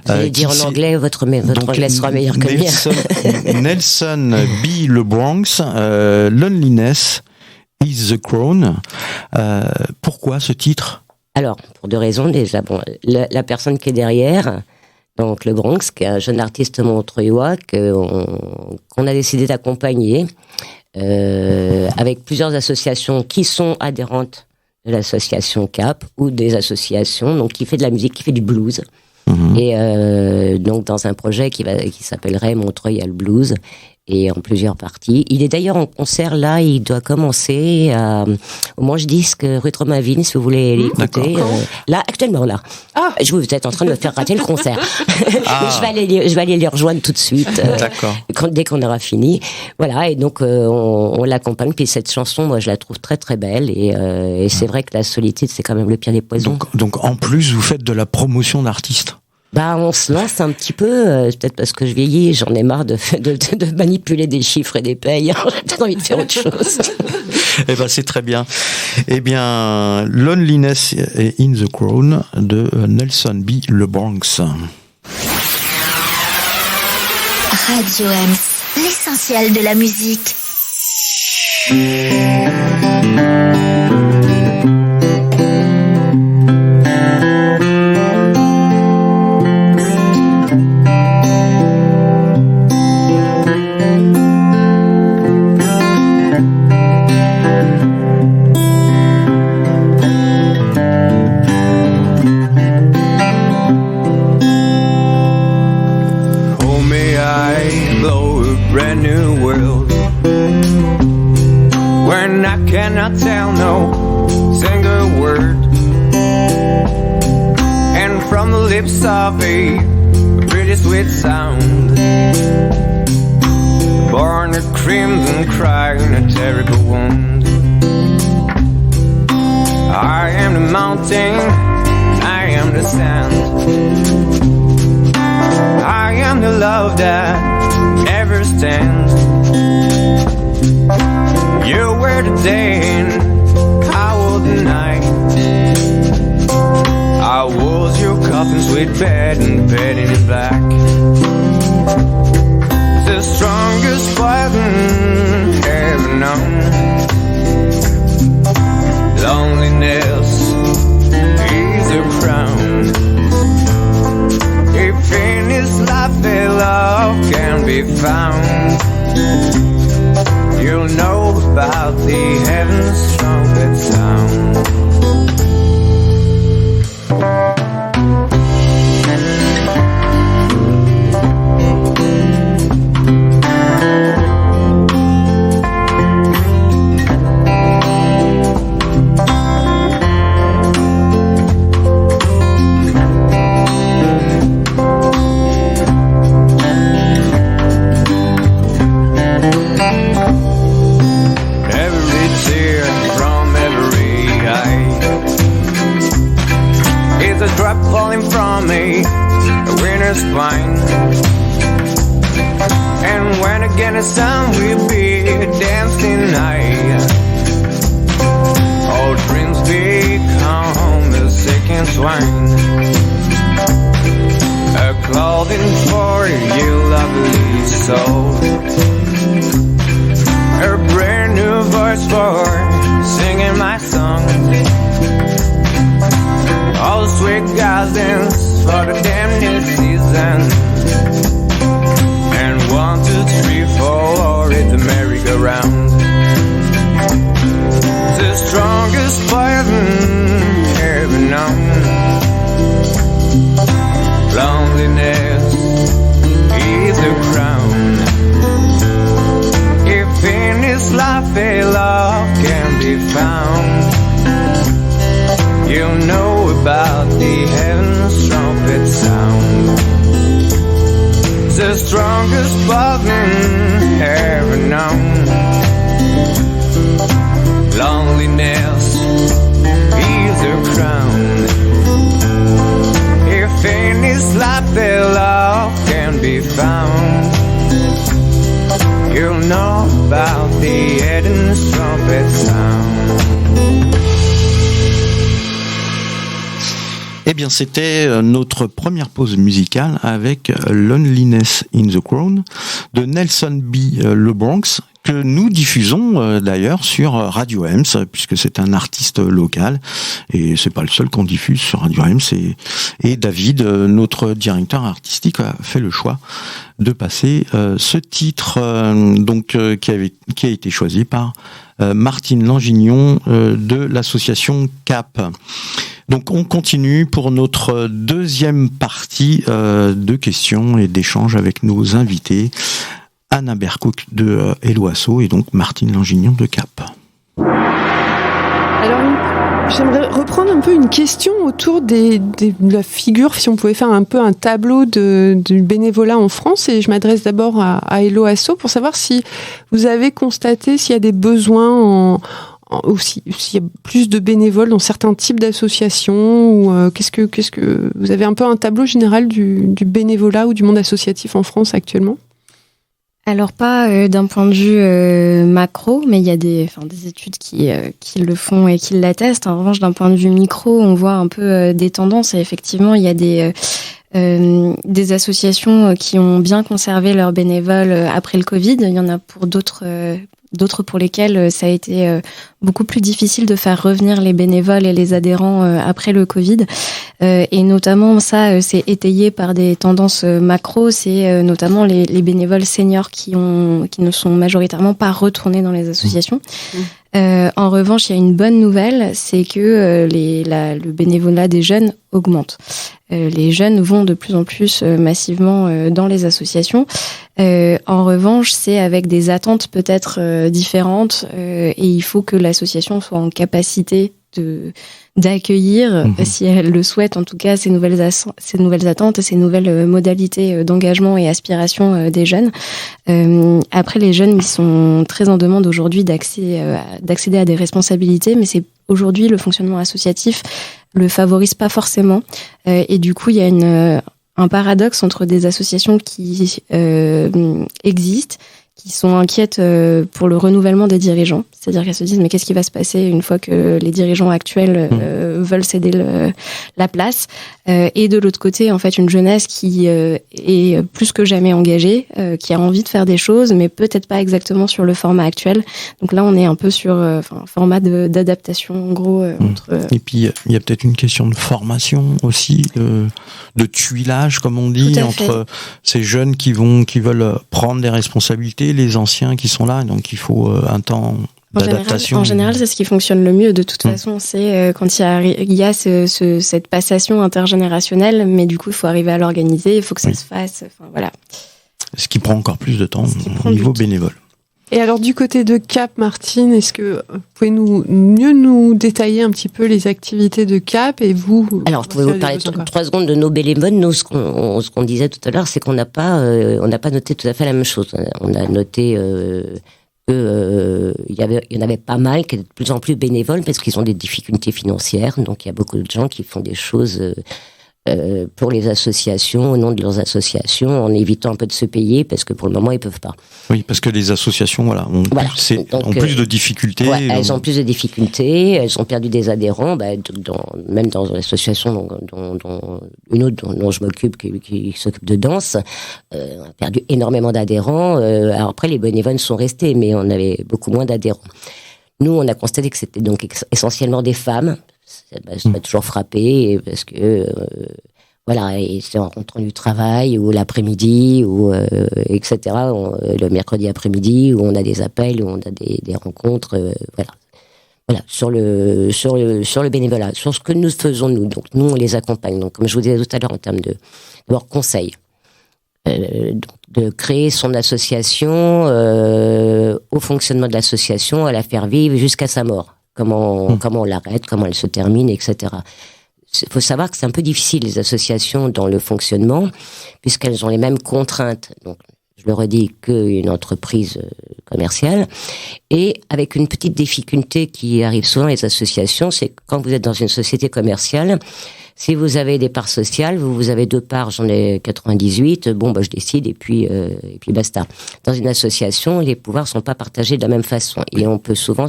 Vous allez dire en anglais, votre anglais sera meilleur que le mien. Nelson B. Le Bronx, Loneliness is the Crown. Pourquoi ce titre ? Alors, pour 2 raisons. Déjà, la personne qui est derrière, donc le Bronx, qui est un jeune artiste montreuillois qu'on a décidé d'accompagner avec plusieurs associations qui sont adhérentes de l'association CAP ou des associations donc qui fait de la musique, qui fait du blues. Et donc dans un projet qui s'appellerait Montreuil Blues et en plusieurs parties. Il est d'ailleurs en concert là, il doit commencer au Manche Disque rue Tromaville, si vous voulez l'écouter. Là, actuellement là. Vous êtes en train de me faire rater le concert. Je vais aller les rejoindre tout de suite. Dès qu'on aura fini. Voilà, et donc on l'accompagne. Puis cette chanson, moi je la trouve très très belle et c'est vrai que la solitude c'est quand même le pire des poisons. Donc en plus vous faites de la promotion d'artistes. On se lance un petit peu, peut-être parce que je vieillis, j'en ai marre de manipuler des chiffres et des payes. J'ai peut-être envie de faire autre chose. Eh ben, c'est très bien. Eh bien, Loneliness in the Crown de Nelson B. Le Bronx. Radio Ems, l'essentiel de la musique. Cannot tell no single word, and from the lips of a pretty sweet sound, born a crimson cry and a terrible wound. I am the mountain, I am the sand, I am the love that never stands. You were the day and I was the night. I was your coffin, sweet bed and bed in black. The strongest poison ever known. Loneliness is a crown. If in this life a love can be found, you'll know about the heaven's trumpet sound. Falling from a winter's spine, and when again the sun will be dancing night, all dreams become the second swine. A clothing for you lovely soul. A brand new voice for singing my song. All the sweet gardens for the damn new season. And 1, 2, 3, 4 hit the merry-go-round. The strongest poison ever known. Loneliness is a crown. If in this life a love can be found, you'll know about the heaven's trumpet sound. The strongest poison ever known. Loneliness is a crown. If in this life a love can be found, you'll know about the Eden's trumpet sound. Eh bien, c'était notre première pause musicale avec Loneliness in the Crown de Nelson B. LeBronx, que nous diffusons d'ailleurs sur Radio Ems, puisque c'est un artiste local, et c'est pas le seul qu'on diffuse sur Radio Ems, et David, notre directeur artistique, a fait le choix de passer ce titre qui a été choisi par Martine Langignon de l'association CAP. Donc on continue pour notre deuxième partie de questions et d'échanges avec nos invités, Anna Bercoq de Hello Asso et donc Martine Langignon de CAP. Alors, j'aimerais reprendre un peu une question autour de la figure, si on pouvait faire un peu un tableau du bénévolat en France, et je m'adresse d'abord à Hello Asso pour savoir si vous avez constaté s'il y a des besoins s'il y a plus de bénévoles dans certains types d'associations, ou qu'est-ce que vous avez un peu un tableau général du bénévolat ou du monde associatif en France actuellement? Alors pas d'un point de vue macro, mais il y a des études qui le font et qui l'attestent. En revanche, d'un point de vue micro, on voit un peu des tendances, et effectivement, il y a des associations qui ont bien conservé leurs bénévoles après le Covid. Il y en a pour d'autres pour lesquels ça a été beaucoup plus difficile de faire revenir les bénévoles et les adhérents après le Covid. Et notamment, ça, c'est étayé par des tendances macro. C'est notamment les bénévoles seniors qui ne sont majoritairement pas retournés dans les associations. En revanche, il y a une bonne nouvelle, c'est que le bénévolat des jeunes augmente. Les jeunes vont de plus en plus massivement dans les associations. En revanche, c'est avec des attentes peut-être différentes, et il faut que l'association soit en capacité d'accueillir, si elle le souhaite en tout cas, ces nouvelles attentes, ces nouvelles modalités d'engagement et aspiration des jeunes. Après, les jeunes, ils sont très en demande aujourd'hui d'accéder à des responsabilités, mais c'est aujourd'hui le fonctionnement associatif le favorise pas forcément, et du coup il y a un paradoxe entre des associations qui existent, qui sont inquiètes pour le renouvellement des dirigeants. C'est-à-dire qu'elles se disent, mais qu'est-ce qui va se passer une fois que les dirigeants actuels veulent céder la place, et de l'autre côté, en fait, une jeunesse qui est plus que jamais engagée, qui a envie de faire des choses, mais peut-être pas exactement sur le format actuel. Donc là, on est un peu sur un format d'adaptation, en gros. Et puis, il y a peut-être une question de formation aussi, de tuilage, comme on dit, entre ces jeunes qui veulent prendre des responsabilités, les anciens qui sont là, donc il faut un temps d'adaptation. En général, c'est ce qui fonctionne le mieux. De toute façon, c'est quand il y a cette passation intergénérationnelle, mais du coup, il faut arriver à l'organiser, il faut que ça se fasse. Enfin, voilà. Ce qui prend encore plus de temps au niveau bénévole. Et alors, du côté de CAP, Martine, est-ce que vous pouvez mieux nous détailler un petit peu les activités de CAP, et vous? Alors, je pouvais vous parler 3 secondes de nos bénévoles. Nous, ce qu'on disait tout à l'heure, c'est qu'on n'a pas noté tout à fait la même chose. On a noté il y en avait pas mal qui étaient de plus en plus bénévoles parce qu'ils ont des difficultés financières. Donc, il y a beaucoup de gens qui font des choses pour les associations, au nom de leurs associations, en évitant un peu de se payer, parce que pour le moment, ils peuvent pas. Oui, parce que les associations, ont plus de difficultés. Ouais, elles ont plus de difficultés, elles ont perdu des adhérents, même dans l'association une autre dont je m'occupe, qui s'occupe de danse, on a perdu énormément d'adhérents. Alors après, les bénévoles sont restés, mais on avait beaucoup moins d'adhérents. Nous, on a constaté que c'était donc essentiellement des femmes. Ça m'a toujours frappé, parce que et c'est en rentrant du travail ou l'après-midi ou etc. Le mercredi après-midi où on a des appels, où on a des rencontres, voilà, sur le bénévolat, sur ce que nous faisons nous. Donc nous on les accompagne. Donc comme je vous disais tout à l'heure en termes de leur conseil, de créer son association, au fonctionnement de l'association, à la faire vivre jusqu'à sa mort. Comment on l'arrête, comment elle se termine, etc. Il faut savoir que c'est un peu difficile, les associations, dans le fonctionnement, puisqu'elles ont les mêmes contraintes, donc, je le redis, qu'une entreprise commerciale. Et avec une petite difficulté qui arrive souvent à les associations, c'est que quand vous êtes dans une société commerciale, si vous avez des parts sociales, vous avez 2 parts, j'en ai 98, je décide et puis basta. Dans une association, les pouvoirs sont pas partagés de la même façon et on peut souvent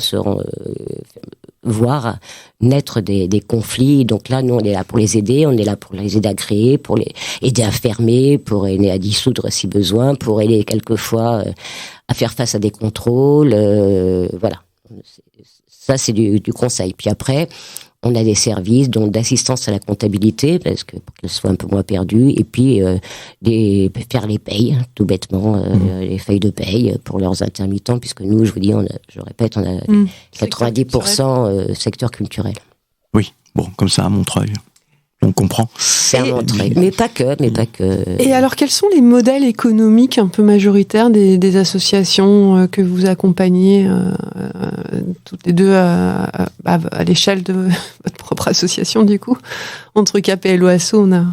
voir naître des conflits. Donc là, nous, on est là pour les aider, on est là pour les aider à créer, pour les aider à fermer, pour aider à dissoudre si besoin, pour aider quelquefois à faire face à des contrôles. Voilà. Ça, c'est du conseil. Puis après, on a des services donc d'assistance à la comptabilité, parce que pour qu'elle soit un peu moins perdue, et puis faire les payes, tout bêtement, les feuilles de paye pour leurs intermittents, puisque nous, je vous dis, je répète, on a 90% secteur culturel. Oui, comme ça à Montreuil. On comprend. C'est à Montreuil, mais pas que. Et alors, quels sont les modèles économiques un peu majoritaires des associations que vous accompagnez toutes les deux à l'échelle de votre propre association, du coup? Entre KPL ou Asso, on a...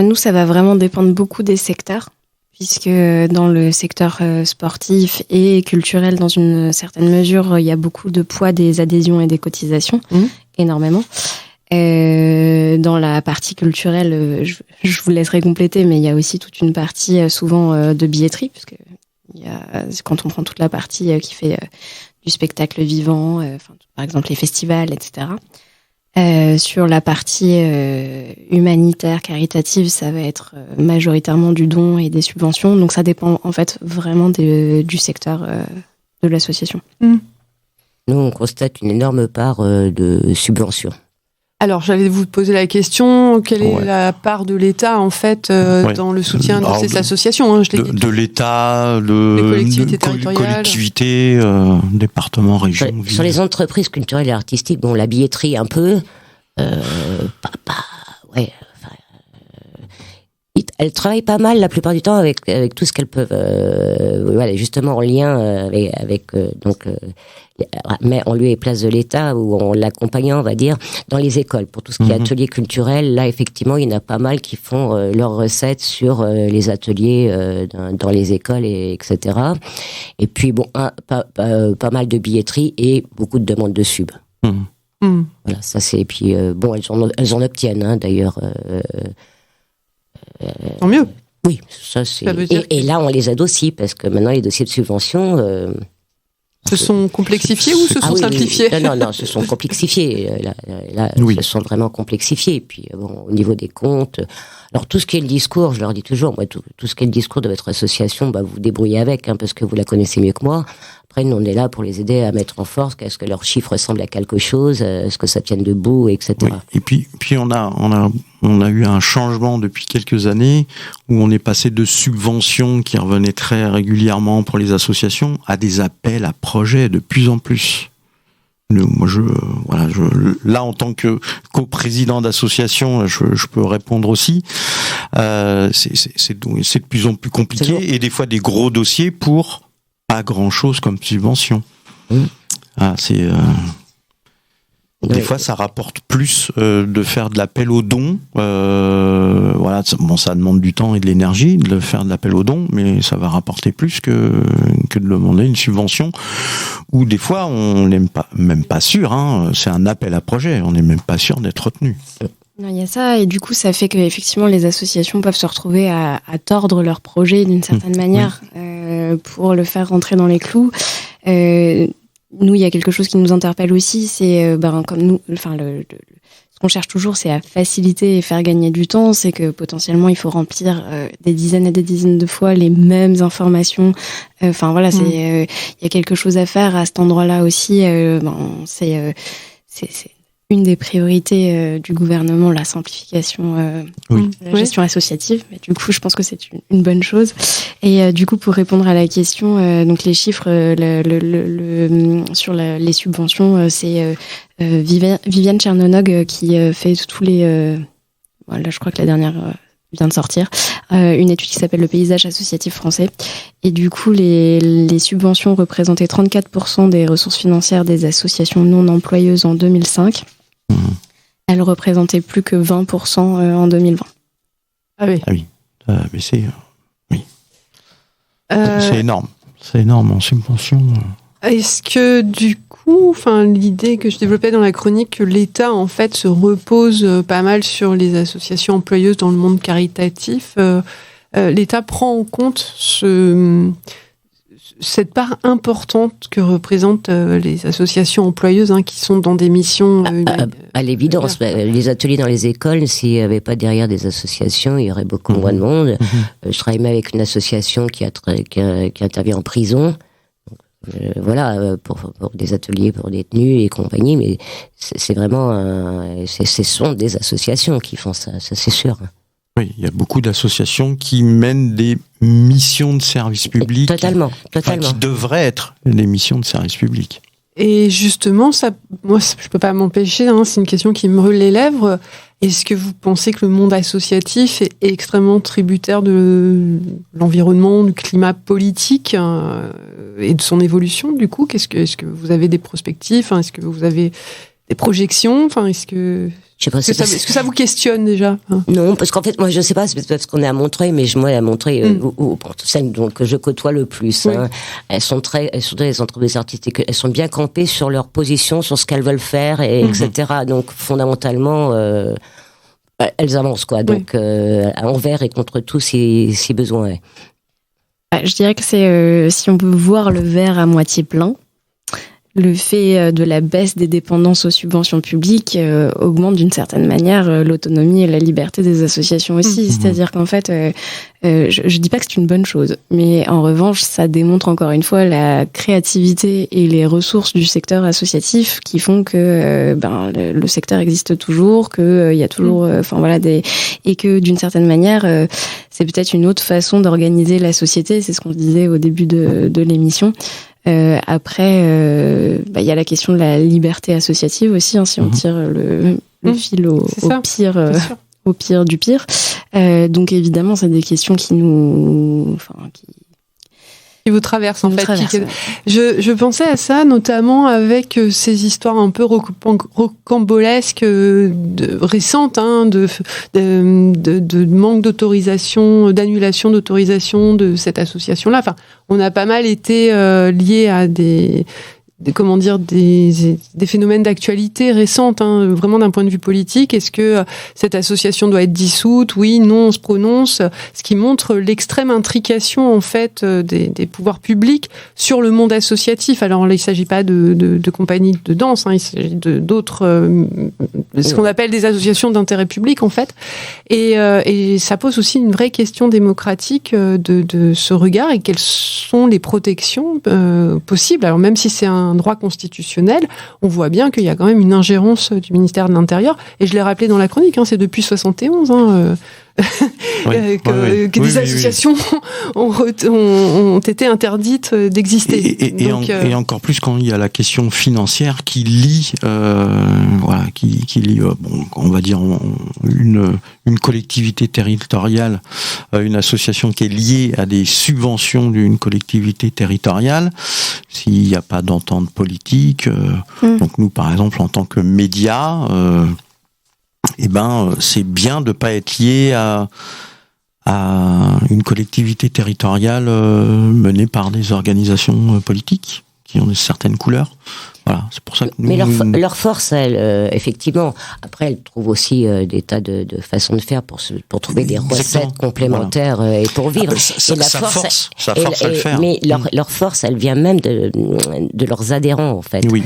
Nous, ça va vraiment dépendre beaucoup des secteurs, puisque dans le secteur sportif et culturel, dans une certaine mesure, il y a beaucoup de poids des adhésions et des cotisations, énormément. Dans la partie culturelle, je vous laisserai compléter, mais il y a aussi toute une partie souvent de billetterie, puisque quand on prend toute la partie qui fait du spectacle vivant, par exemple les festivals, etc. Sur la partie humanitaire, caritative, ça va être majoritairement du don et des subventions, donc ça dépend en fait vraiment du secteur de l'association. Nous, on constate une énorme part de subventions. Alors, j'allais vous poser la question, quelle est la part de l'État, en fait, dans le soutien de ces associations, je l'ai dit. De l'État, les collectivités territoriales. Départements, régions, villes. Sur les entreprises culturelles et artistiques, la billetterie un peu, elles travaillent pas mal la plupart du temps avec tout ce qu'elles peuvent, justement en lien avec mais en lieu et place de l'État, ou en l'accompagnant, on va dire, dans les écoles. Pour tout ce qui est ateliers culturels, là, effectivement, il y en a pas mal qui font leurs recettes sur les ateliers dans les écoles, etc. Et puis, pas mal de billetterie et beaucoup de demandes de sub. Voilà, ça c'est... Et puis, elles en obtiennent, d'ailleurs... Tant mieux. Oui, ça c'est... Et là, on les aide aussi, parce que maintenant, les dossiers de subvention... se sont complexifiés ou se sont simplifiés? Non, se sont complexifiés. Là, se sont vraiment complexifiés. Et puis, au niveau des comptes... Alors, tout ce qui est le discours, je leur dis toujours, moi, tout ce qui est le discours de votre association, vous vous débrouillez avec, parce que vous la connaissez mieux que moi. Après, nous, on est là pour les aider à mettre en force, est-ce que leurs chiffres ressemblent à quelque chose, est-ce que ça tienne debout, etc. Oui. Et puis on a eu un changement depuis quelques années où on est passé de subventions qui revenaient très régulièrement pour les associations à des appels à projets de plus en plus. Moi, là, en tant que coprésident d'association, je peux répondre aussi. C'est de plus en plus compliqué et des fois des gros dossiers pour pas grand-chose comme subvention. Des fois, ça rapporte plus de faire de l'appel aux dons. Ça demande du temps et de l'énergie de faire de l'appel aux dons, mais ça va rapporter plus que de demander une subvention. Ou des fois, on n'est même pas sûr. C'est un appel à projet. On n'est même pas sûr d'être retenu. Non, il y a ça, et du coup, ça fait que effectivement, les associations peuvent se retrouver à tordre leur projet d'une certaine manière pour le faire rentrer dans les clous. Nous, il y a quelque chose qui nous interpelle aussi, c'est comme nous, ce qu'on cherche toujours, c'est à faciliter et faire gagner du temps. C'est que potentiellement, il faut remplir des dizaines et des dizaines de fois les mêmes informations. Il y a quelque chose à faire à cet endroit-là aussi. C'est une des priorités du gouvernement, la simplification de la gestion associative. Mais du coup, je pense que c'est une bonne chose. Et du coup, pour répondre à la question, donc les chiffres sur les subventions, c'est Viviane Chernonog qui fait tous les... voilà, je crois que la dernière vient de sortir. Une étude qui s'appelle Le paysage associatif français. Et du coup, les subventions représentaient 34% des ressources financières des associations non employeuses en 2005. Elle représentait plus que 20% en 2020. Ah oui. Mais c'est énorme. C'est énorme en subvention. Est-ce que du coup, l'idée que je développais dans la chronique, que l'État en fait se repose pas mal sur les associations employeuses dans le monde caritatif, l'État prend en compte cette part importante que représentent les associations employeuses qui sont dans des missions... à l'évidence, les ateliers dans les écoles, s'il n'y avait pas derrière des associations, il y aurait beaucoup moins de monde. Je travaille même avec une association qui intervient en prison. Pour des ateliers pour détenus et compagnie, mais c'est vraiment... ce sont des associations qui font ça c'est sûr. Oui, il y a beaucoup d'associations qui mènent des missions de service public. Totalement. Qui devraient être des missions de service public. Et justement, ça, moi, je peux pas m'empêcher, c'est une question qui me brûle les lèvres. Est-ce que vous pensez que le monde associatif est extrêmement tributaire de l'environnement, du climat politique et de son évolution, du coup? Est-ce que vous avez des perspectives? Est-ce que vous avez des projections? Est-ce que ça vous questionne déjà? Non, parce qu'en fait, moi, je sais pas, c'est parce qu'on est à Montreuil, mais moi, à Montreuil, pour celles que je côtoie le plus, elles sont les entreprises artistiques, elles sont bien campées sur leur position, sur ce qu'elles veulent faire, etc. Donc, fondamentalement, elles avancent, quoi. Donc, envers et contre tout, si besoin est. Je dirais que c'est, si on peut voir le verre à moitié plein, le fait de la baisse des dépendances aux subventions publiques augmente d'une certaine manière l'autonomie et la liberté des associations aussi. C'est-à-dire qu'en fait, je dis pas que c'est une bonne chose, mais en revanche, ça démontre encore une fois la créativité et les ressources du secteur associatif qui font que le secteur existe toujours, que il y a toujours, et que d'une certaine manière, c'est peut-être une autre façon d'organiser la société. C'est ce qu'on disait au début de l'émission. Après, il y a la question de la liberté associative aussi, si on tire le fil au pire du pire. Donc évidemment, c'est des questions qui nous, qui vous traversent en fait. Je pensais à ça notamment avec ces histoires un peu rocambolesques récentes, de manque d'autorisation, d'annulation d'autorisation de cette association-là. On a pas mal été liés à des phénomènes d'actualité récentes, vraiment d'un point de vue politique. Est-ce que cette association doit être dissoute? Oui, non, on se prononce. Ce qui montre l'extrême intrication, en fait, des pouvoirs publics sur le monde associatif. Alors, là, il ne s'agit pas de compagnies de danse, il s'agit d'autres, ce qu'on appelle des associations d'intérêt public, en fait. Et ça pose aussi une vraie question démocratique de ce regard, et quelles sont les protections possibles. Alors, même si c'est un droit constitutionnel, on voit bien qu'il y a quand même une ingérence du ministère de l'Intérieur, et je l'ai rappelé dans la chronique, c'est depuis 71 que des associations ont été interdites d'exister. Et encore plus quand il y a la question financière qui lie, qui lie, on va dire une collectivité territoriale, une association qui est liée à des subventions d'une collectivité territoriale, s'il n'y a pas d'entente politique. Donc nous, par exemple, en tant que médias, c'est bien de ne pas être lié à une collectivité territoriale menée par des organisations politiques qui ont certaines couleurs. Voilà, c'est pour ça que mais leur force, effectivement, après, elles trouvent aussi des tas de façons de faire pour trouver des recettes complémentaires et pour vivre. Ça force à le faire. Mais leur force, elle vient même de leurs adhérents, en fait. Oui.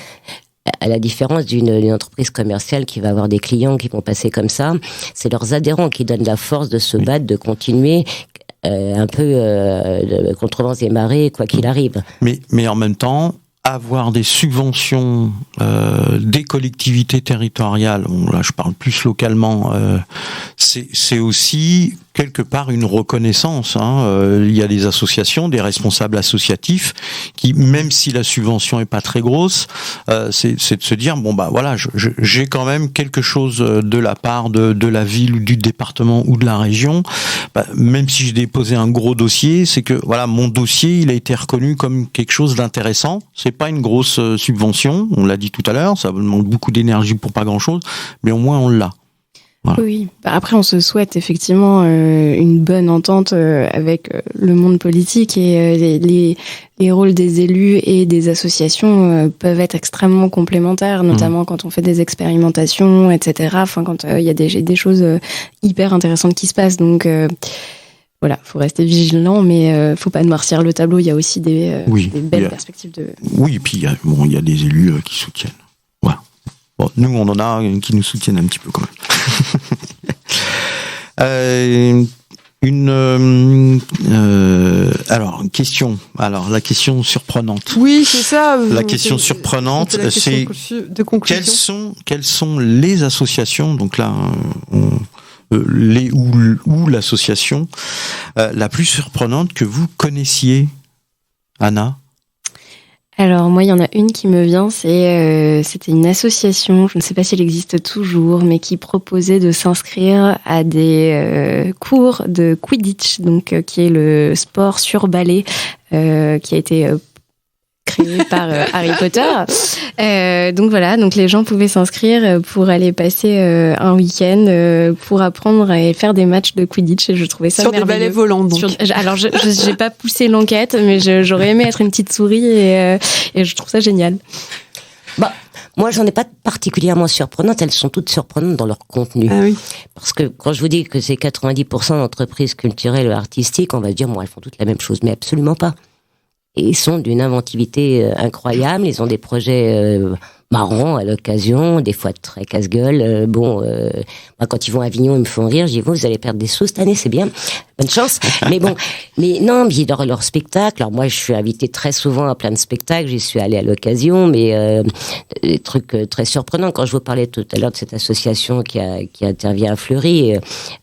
À la différence d'une entreprise commerciale qui va avoir des clients qui vont passer comme ça, c'est leurs adhérents qui donnent la force de se battre, de continuer un peu contre vents et marées, quoi qu'il arrive. Mais en même temps, avoir des subventions des collectivités territoriales, bon, là je parle plus localement, c'est aussi quelque part une reconnaissance. Il y a des associations, des responsables associatifs qui, même si la subvention est pas très grosse, c'est de se dire bon bah voilà, j'ai quand même quelque chose de la part de la ville ou du département ou de la région. Bah, même si j'ai déposé un gros dossier, c'est que voilà, mon dossier il a été reconnu comme quelque chose d'intéressant. C'est pas une grosse subvention, on l'a dit tout à l'heure, ça demande beaucoup d'énergie pour pas grand chose, mais au moins on l'a. Voilà. Oui, après on se souhaite effectivement une bonne entente avec le monde politique et les rôles des élus et des associations peuvent être extrêmement complémentaires, notamment quand on fait des expérimentations, etc. Enfin, quand il y a des choses hyper intéressantes qui se passent, donc voilà, faut rester vigilant, mais faut pas noircir le tableau. Il y a aussi des belles perspectives de. Oui, et puis il y a des élus qui soutiennent. Voilà. Bon, nous on en a qui nous soutiennent un petit peu quand même. Alors, question. Alors, la question surprenante. Oui, c'est ça. La question surprenante, c'est de conclusion. Quelles sont les associations, donc là, ou l'association la plus surprenante que vous connaissiez, Anna? Alors moi, il y en a une qui me vient, c'était une association, je ne sais pas si elle existe toujours, mais qui proposait de s'inscrire à des cours de Quidditch, donc qui est le sport sur balai, qui a été créé par Harry Potter. Donc voilà, donc les gens pouvaient s'inscrire pour aller passer un week-end pour apprendre et faire des matchs de Quidditch, et je trouvais ça merveilleux. Sur des balais volants, donc. Alors, j'ai pas poussé l'enquête, mais j'aurais aimé être une petite souris et je trouve ça génial. Bah, moi, j'en ai pas particulièrement surprenantes. Elles sont toutes surprenantes dans leur contenu. Ah oui. Parce que quand je vous dis que c'est 90% d'entreprises culturelles ou artistiques, on va se dire, bon, elles font toutes la même chose, mais absolument pas. Et ils sont d'une inventivité incroyable. Ils ont des projets marrants à l'occasion, des fois très casse-gueule. Moi, quand ils vont à Avignon, ils me font rire. Je dis, vous allez perdre des sous cette année, c'est bien. Bonne chance. Mais non, leur spectacle. Alors moi, je suis invitée très souvent à plein de spectacles. J'y suis allée à l'occasion, mais des trucs très surprenants. Quand je vous parlais tout à l'heure de cette association qui intervient à Fleury,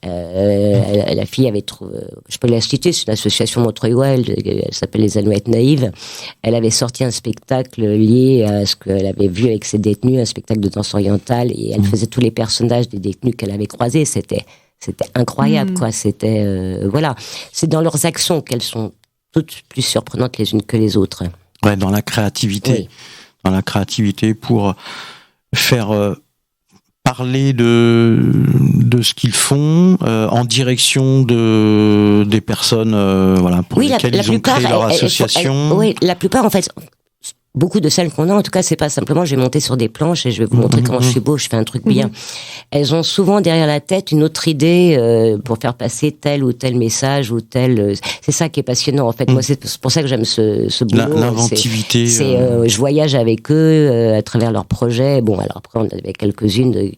la fille avait trouvé, je peux la citer, c'est une association Montreuil-Wild, elle s'appelle Les Alouettes Naïves. Elle avait sorti un spectacle lié à ce qu'elle avait vu avec ses détenus, un spectacle de danse orientale, et elle faisait tous les personnages des détenus qu'elle avait croisés. C'était incroyable, quoi. C'était voilà. C'est dans leurs actions qu'elles sont toutes plus surprenantes les unes que les autres. Ouais, dans la créativité, oui. Dans la créativité pour faire parler de ce qu'ils font en direction des personnes, voilà, pour lesquelles ils ont créé leur association. Oui, la plupart en fait. Beaucoup de celles qu'on a, en tout cas, c'est pas simplement je vais monter sur des planches et je vais vous montrer comment je suis beau, je fais un truc bien. Elles ont souvent derrière la tête une autre idée pour faire passer tel ou tel message ou tel. C'est ça qui est passionnant en fait. Moi, c'est pour ça que j'aime ce boulot. L'inventivité. Je voyage avec eux à travers leurs projets. Bon, alors après, on avait quelques-unes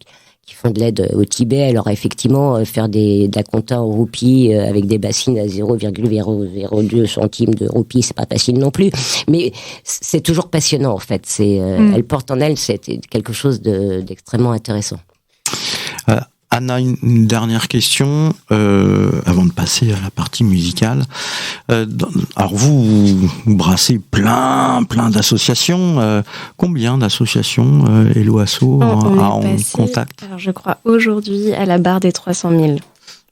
qui font de l'aide au Tibet. Alors effectivement, faire d'un compteur en roupies avec des bassines à 0,002 centimes de roupies, c'est pas facile non plus. Mais c'est toujours passionnant en fait. Elle porte en elle, c'est quelque chose d'extrêmement intéressant. Anna, une dernière question avant de passer à la partie musicale. Alors vous brassez plein d'associations. Combien d'associations Hello Asso en contact? Alors je crois aujourd'hui à la barre des 300 000.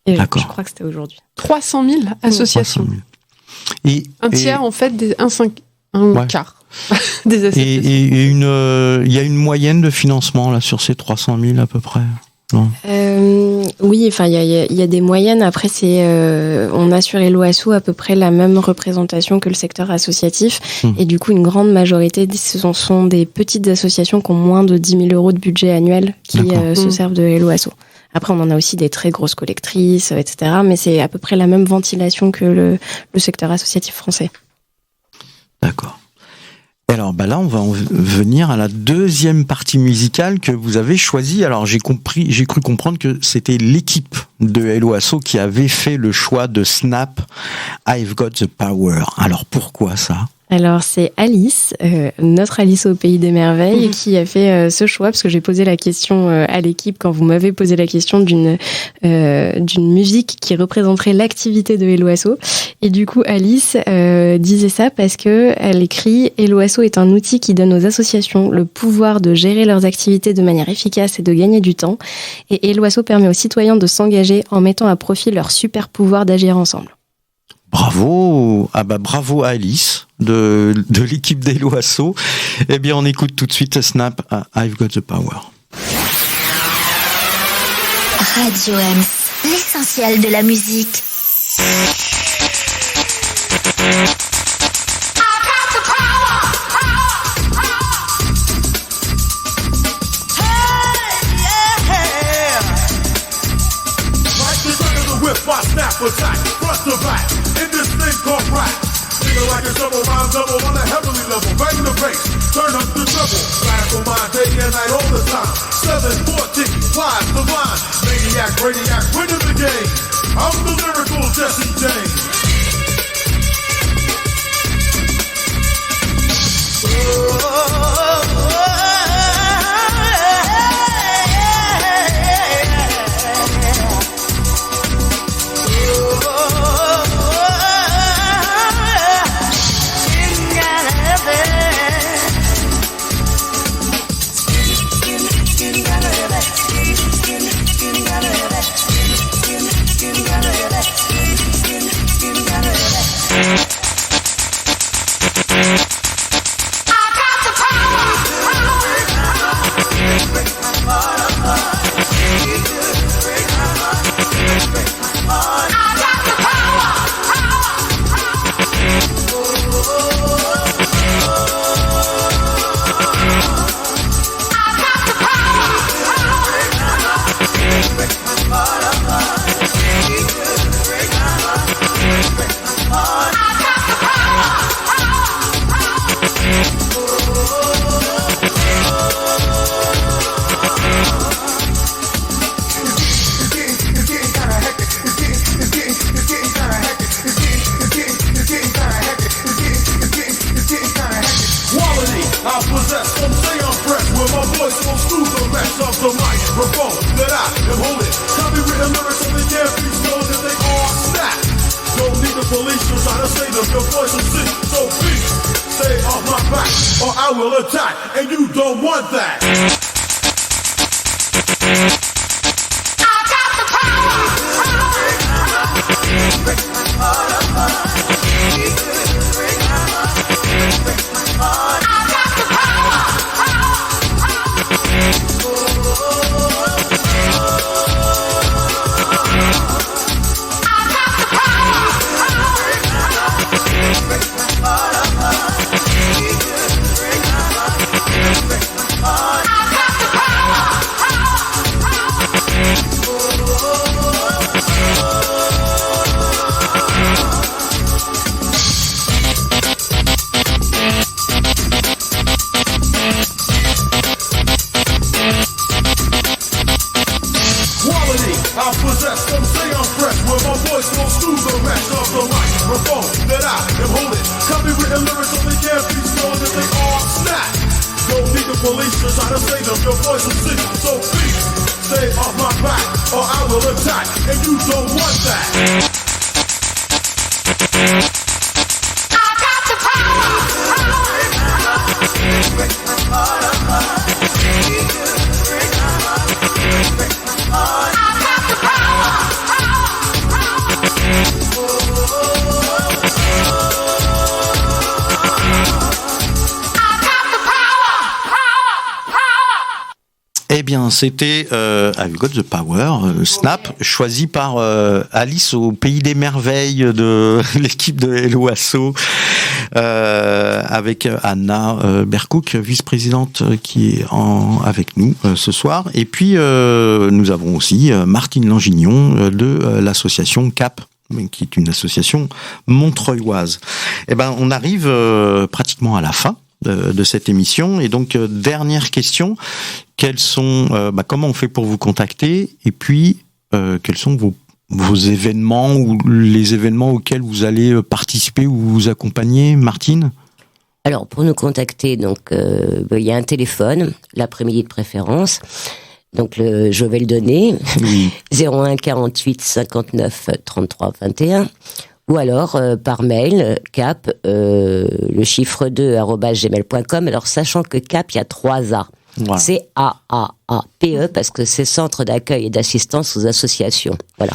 Et D'accord. Je crois que c'était aujourd'hui. 300 000 associations. 300 000. Un tiers en fait, un quart des associations. Et il y a une moyenne de financement là sur ces 300 000 à peu près. Non. Oui, enfin il y a des moyennes. Après on a sur Helloasso à peu près la même représentation que le secteur associatif, et du coup une grande majorité ce sont des petites associations qui ont moins de 10 000 euros de budget annuel qui se servent de Helloasso. Après on en a aussi des très grosses collectrices, etc. Mais c'est à peu près la même ventilation que le secteur associatif français. D'accord. Alors là, on va en venir à la deuxième partie musicale que vous avez choisie. Alors j'ai cru comprendre que c'était l'équipe de Helloasso qui avait fait le choix de Snap, I've Got the Power. Alors pourquoi ça ? Alors c'est Alice, notre Alice au Pays des Merveilles, qui a fait ce choix, parce que j'ai posé la question à l'équipe quand vous m'avez posé la question d'une musique qui représenterait l'activité de Helloasso. Et du coup Alice disait ça parce que elle écrit: Helloasso est un outil qui donne aux associations le pouvoir de gérer leurs activités de manière efficace et de gagner du temps. Et Helloasso permet aux citoyens de s'engager en mettant à profit leur super pouvoir d'agir ensemble. Bravo, bravo à Alice de l'équipe d'Helloasso. Eh bien, on écoute tout de suite Snap, I've Got the Power. Radio M, l'essentiel de la musique. Attack, front to back, in this thing called rap. Feel like it's double rhyme double on a heavenly level. Bang the bass, turn up the treble. Radical mind, day and night all the time. 714, wise, divine. Maniac, radiac, winning the game. I'm the lyrical Jesse James. Eh Eh bien, c'était I've Got the Power, Snap, choisi par Alice au Pays des Merveilles de l'équipe de Hello Asso, avec Anna Berkouk, vice-présidente, qui est avec nous ce soir. Et puis, nous avons aussi Martine Langignon de l'association CAP, qui est une association montreuilloise. Eh ben, on arrive pratiquement à la fin de cette émission. Et donc, dernière question, quels sont, comment on fait pour vous contacter? Et puis, quels sont vos événements ou les événements auxquels vous allez participer ou vous accompagner, Martine? Alors, pour nous contacter, donc, il y a un téléphone, l'après-midi de préférence. Donc, je vais le donner. Oui. 01 48 59 33 21. Ou alors, par mail, cap, le chiffre 2, @gmail.com. Alors, sachant que cap, il y a 3 A. Voilà. C'est AAAPE, parce que c'est Centre d'accueil et d'assistance aux associations. Voilà.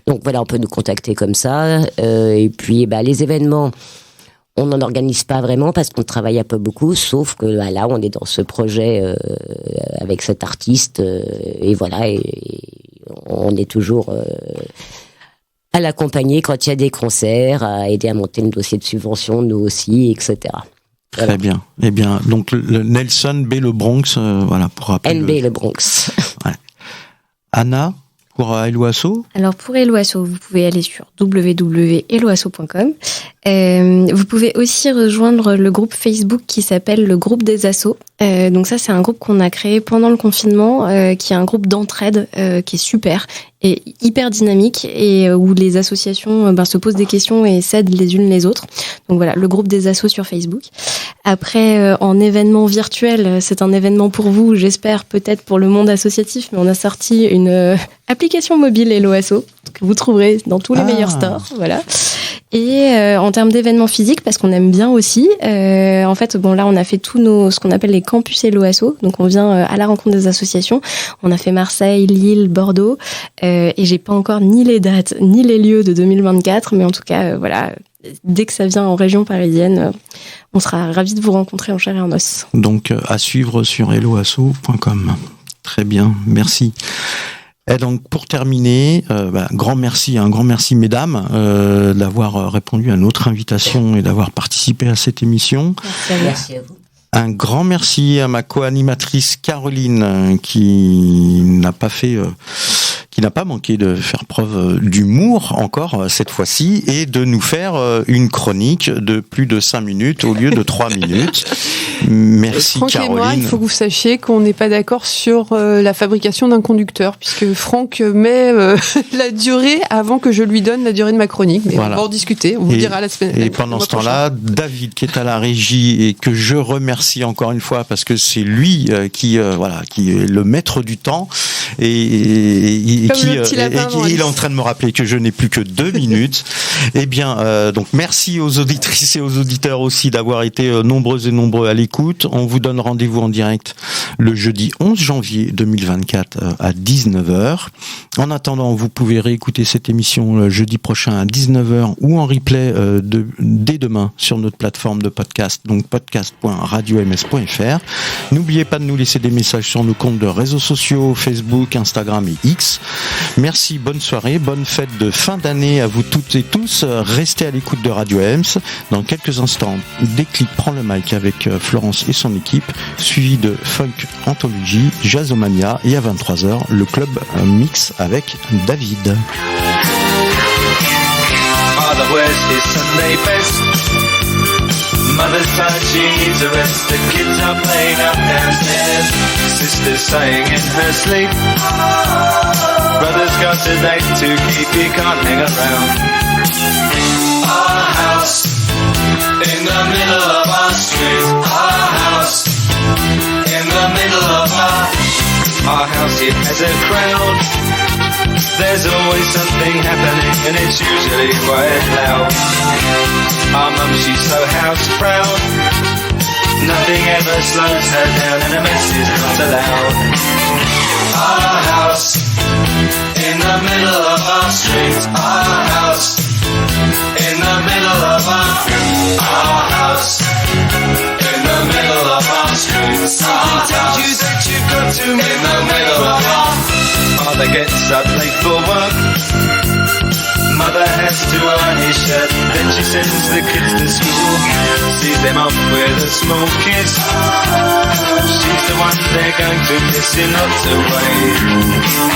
Donc, voilà, on peut nous contacter comme ça. Et puis, les événements, on n'en organise pas vraiment parce qu'on travaille un peu beaucoup, sauf que là, on est dans ce projet avec cet artiste. Et voilà, et on est toujours... à l'accompagner quand il y a des concerts, à aider à monter le dossier de subvention, nous aussi, etc. Voilà. Très bien. Eh bien, donc le Nelson B. Le Bronx, voilà, pour rappeler. NB Le Bronx. Ouais. Anna, pour Hello Asso? Alors pour Hello Asso, vous pouvez aller sur www.helloasso.com. Vous pouvez aussi rejoindre le groupe Facebook qui s'appelle le groupe des assos. Donc ça, c'est un groupe qu'on a créé pendant le confinement, qui est un groupe d'entraide qui est super et hyper dynamique et où les associations se posent des questions et s'aident les unes les autres. Donc voilà, le groupe des assos sur Facebook. Après, en événement virtuel, c'est un événement pour vous, j'espère peut-être pour le monde associatif, mais on a sorti une application mobile Hello Asso que vous trouverez dans tous les meilleurs stores. Voilà. Et en termes d'événements physiques, parce qu'on aime bien aussi, en fait, là, on a fait ce qu'on appelle les campus Hello Asso. Donc, on vient à la rencontre des associations. On a fait Marseille, Lille, Bordeaux, et j'ai pas encore ni les dates ni les lieux de 2024, mais en tout cas, voilà, dès que ça vient en région parisienne, on sera ravis de vous rencontrer en chair et en os. Donc, à suivre sur helloasso.com. Très bien, merci. Et donc, pour terminer, un grand merci mesdames d'avoir répondu à notre invitation et d'avoir participé à cette émission. Merci à vous. Un grand merci à ma co-animatrice Caroline qui n'a pas manqué de faire preuve d'humour encore cette fois-ci et de nous faire une chronique de plus de 5 minutes au lieu de 3 minutes. Merci Franck Caroline. Et moi, il faut que vous sachiez qu'on n'est pas d'accord sur la fabrication d'un conducteur puisque Franck met la durée avant que je lui donne la durée de ma chronique. Mais voilà. On va en discuter, on vous dira la semaine prochaine. Et pendant ce temps-là, David qui est à la régie et que je remercie encore une fois parce que c'est lui qui est le maître du temps et qui est en train de me rappeler que je n'ai plus que 2 minutes. Eh bien, donc merci aux auditrices et aux auditeurs aussi d'avoir été nombreuses et nombreux à l'écoute. On vous donne rendez-vous en direct le jeudi 11 janvier 2024 à 19h. En attendant, vous pouvez réécouter cette émission le jeudi prochain à 19h ou en replay dès demain sur notre plateforme de podcast, donc podcast.radioms.fr. N'oubliez pas de nous laisser des messages sur nos comptes de réseaux sociaux, Facebook, Instagram et X. Merci, bonne soirée, bonne fête de fin d'année à vous toutes et tous. Restez à l'écoute de Radio EMS. Dans quelques instants, Déclic prend le mic avec Florence et son équipe, suivi de Funk Anthology, Jazzomania et à 23h, le club mix avec David. Father wears his Sunday best. Mother's tired, she needs a rest. The kids are playing up downstairs. Sister's sighing in her sleep. Brother's got a date to keep, he can't hang around. Our house in the middle of our street. Our house in the middle of our house, it has a crowd. There's always something happening and it's usually quite loud. Our mum, she's so house proud. Nothing ever slows her down and a mess is not allowed. Our house in the middle of our street. Our house in the middle of our house in the middle of our street. Someone tells you that you've got to in the middle of Father gets up late for work. Mother has to iron his shirt. Then she sends the kids to school, sees them off with a small kiss. She's the one they're going to miss in lots of ways.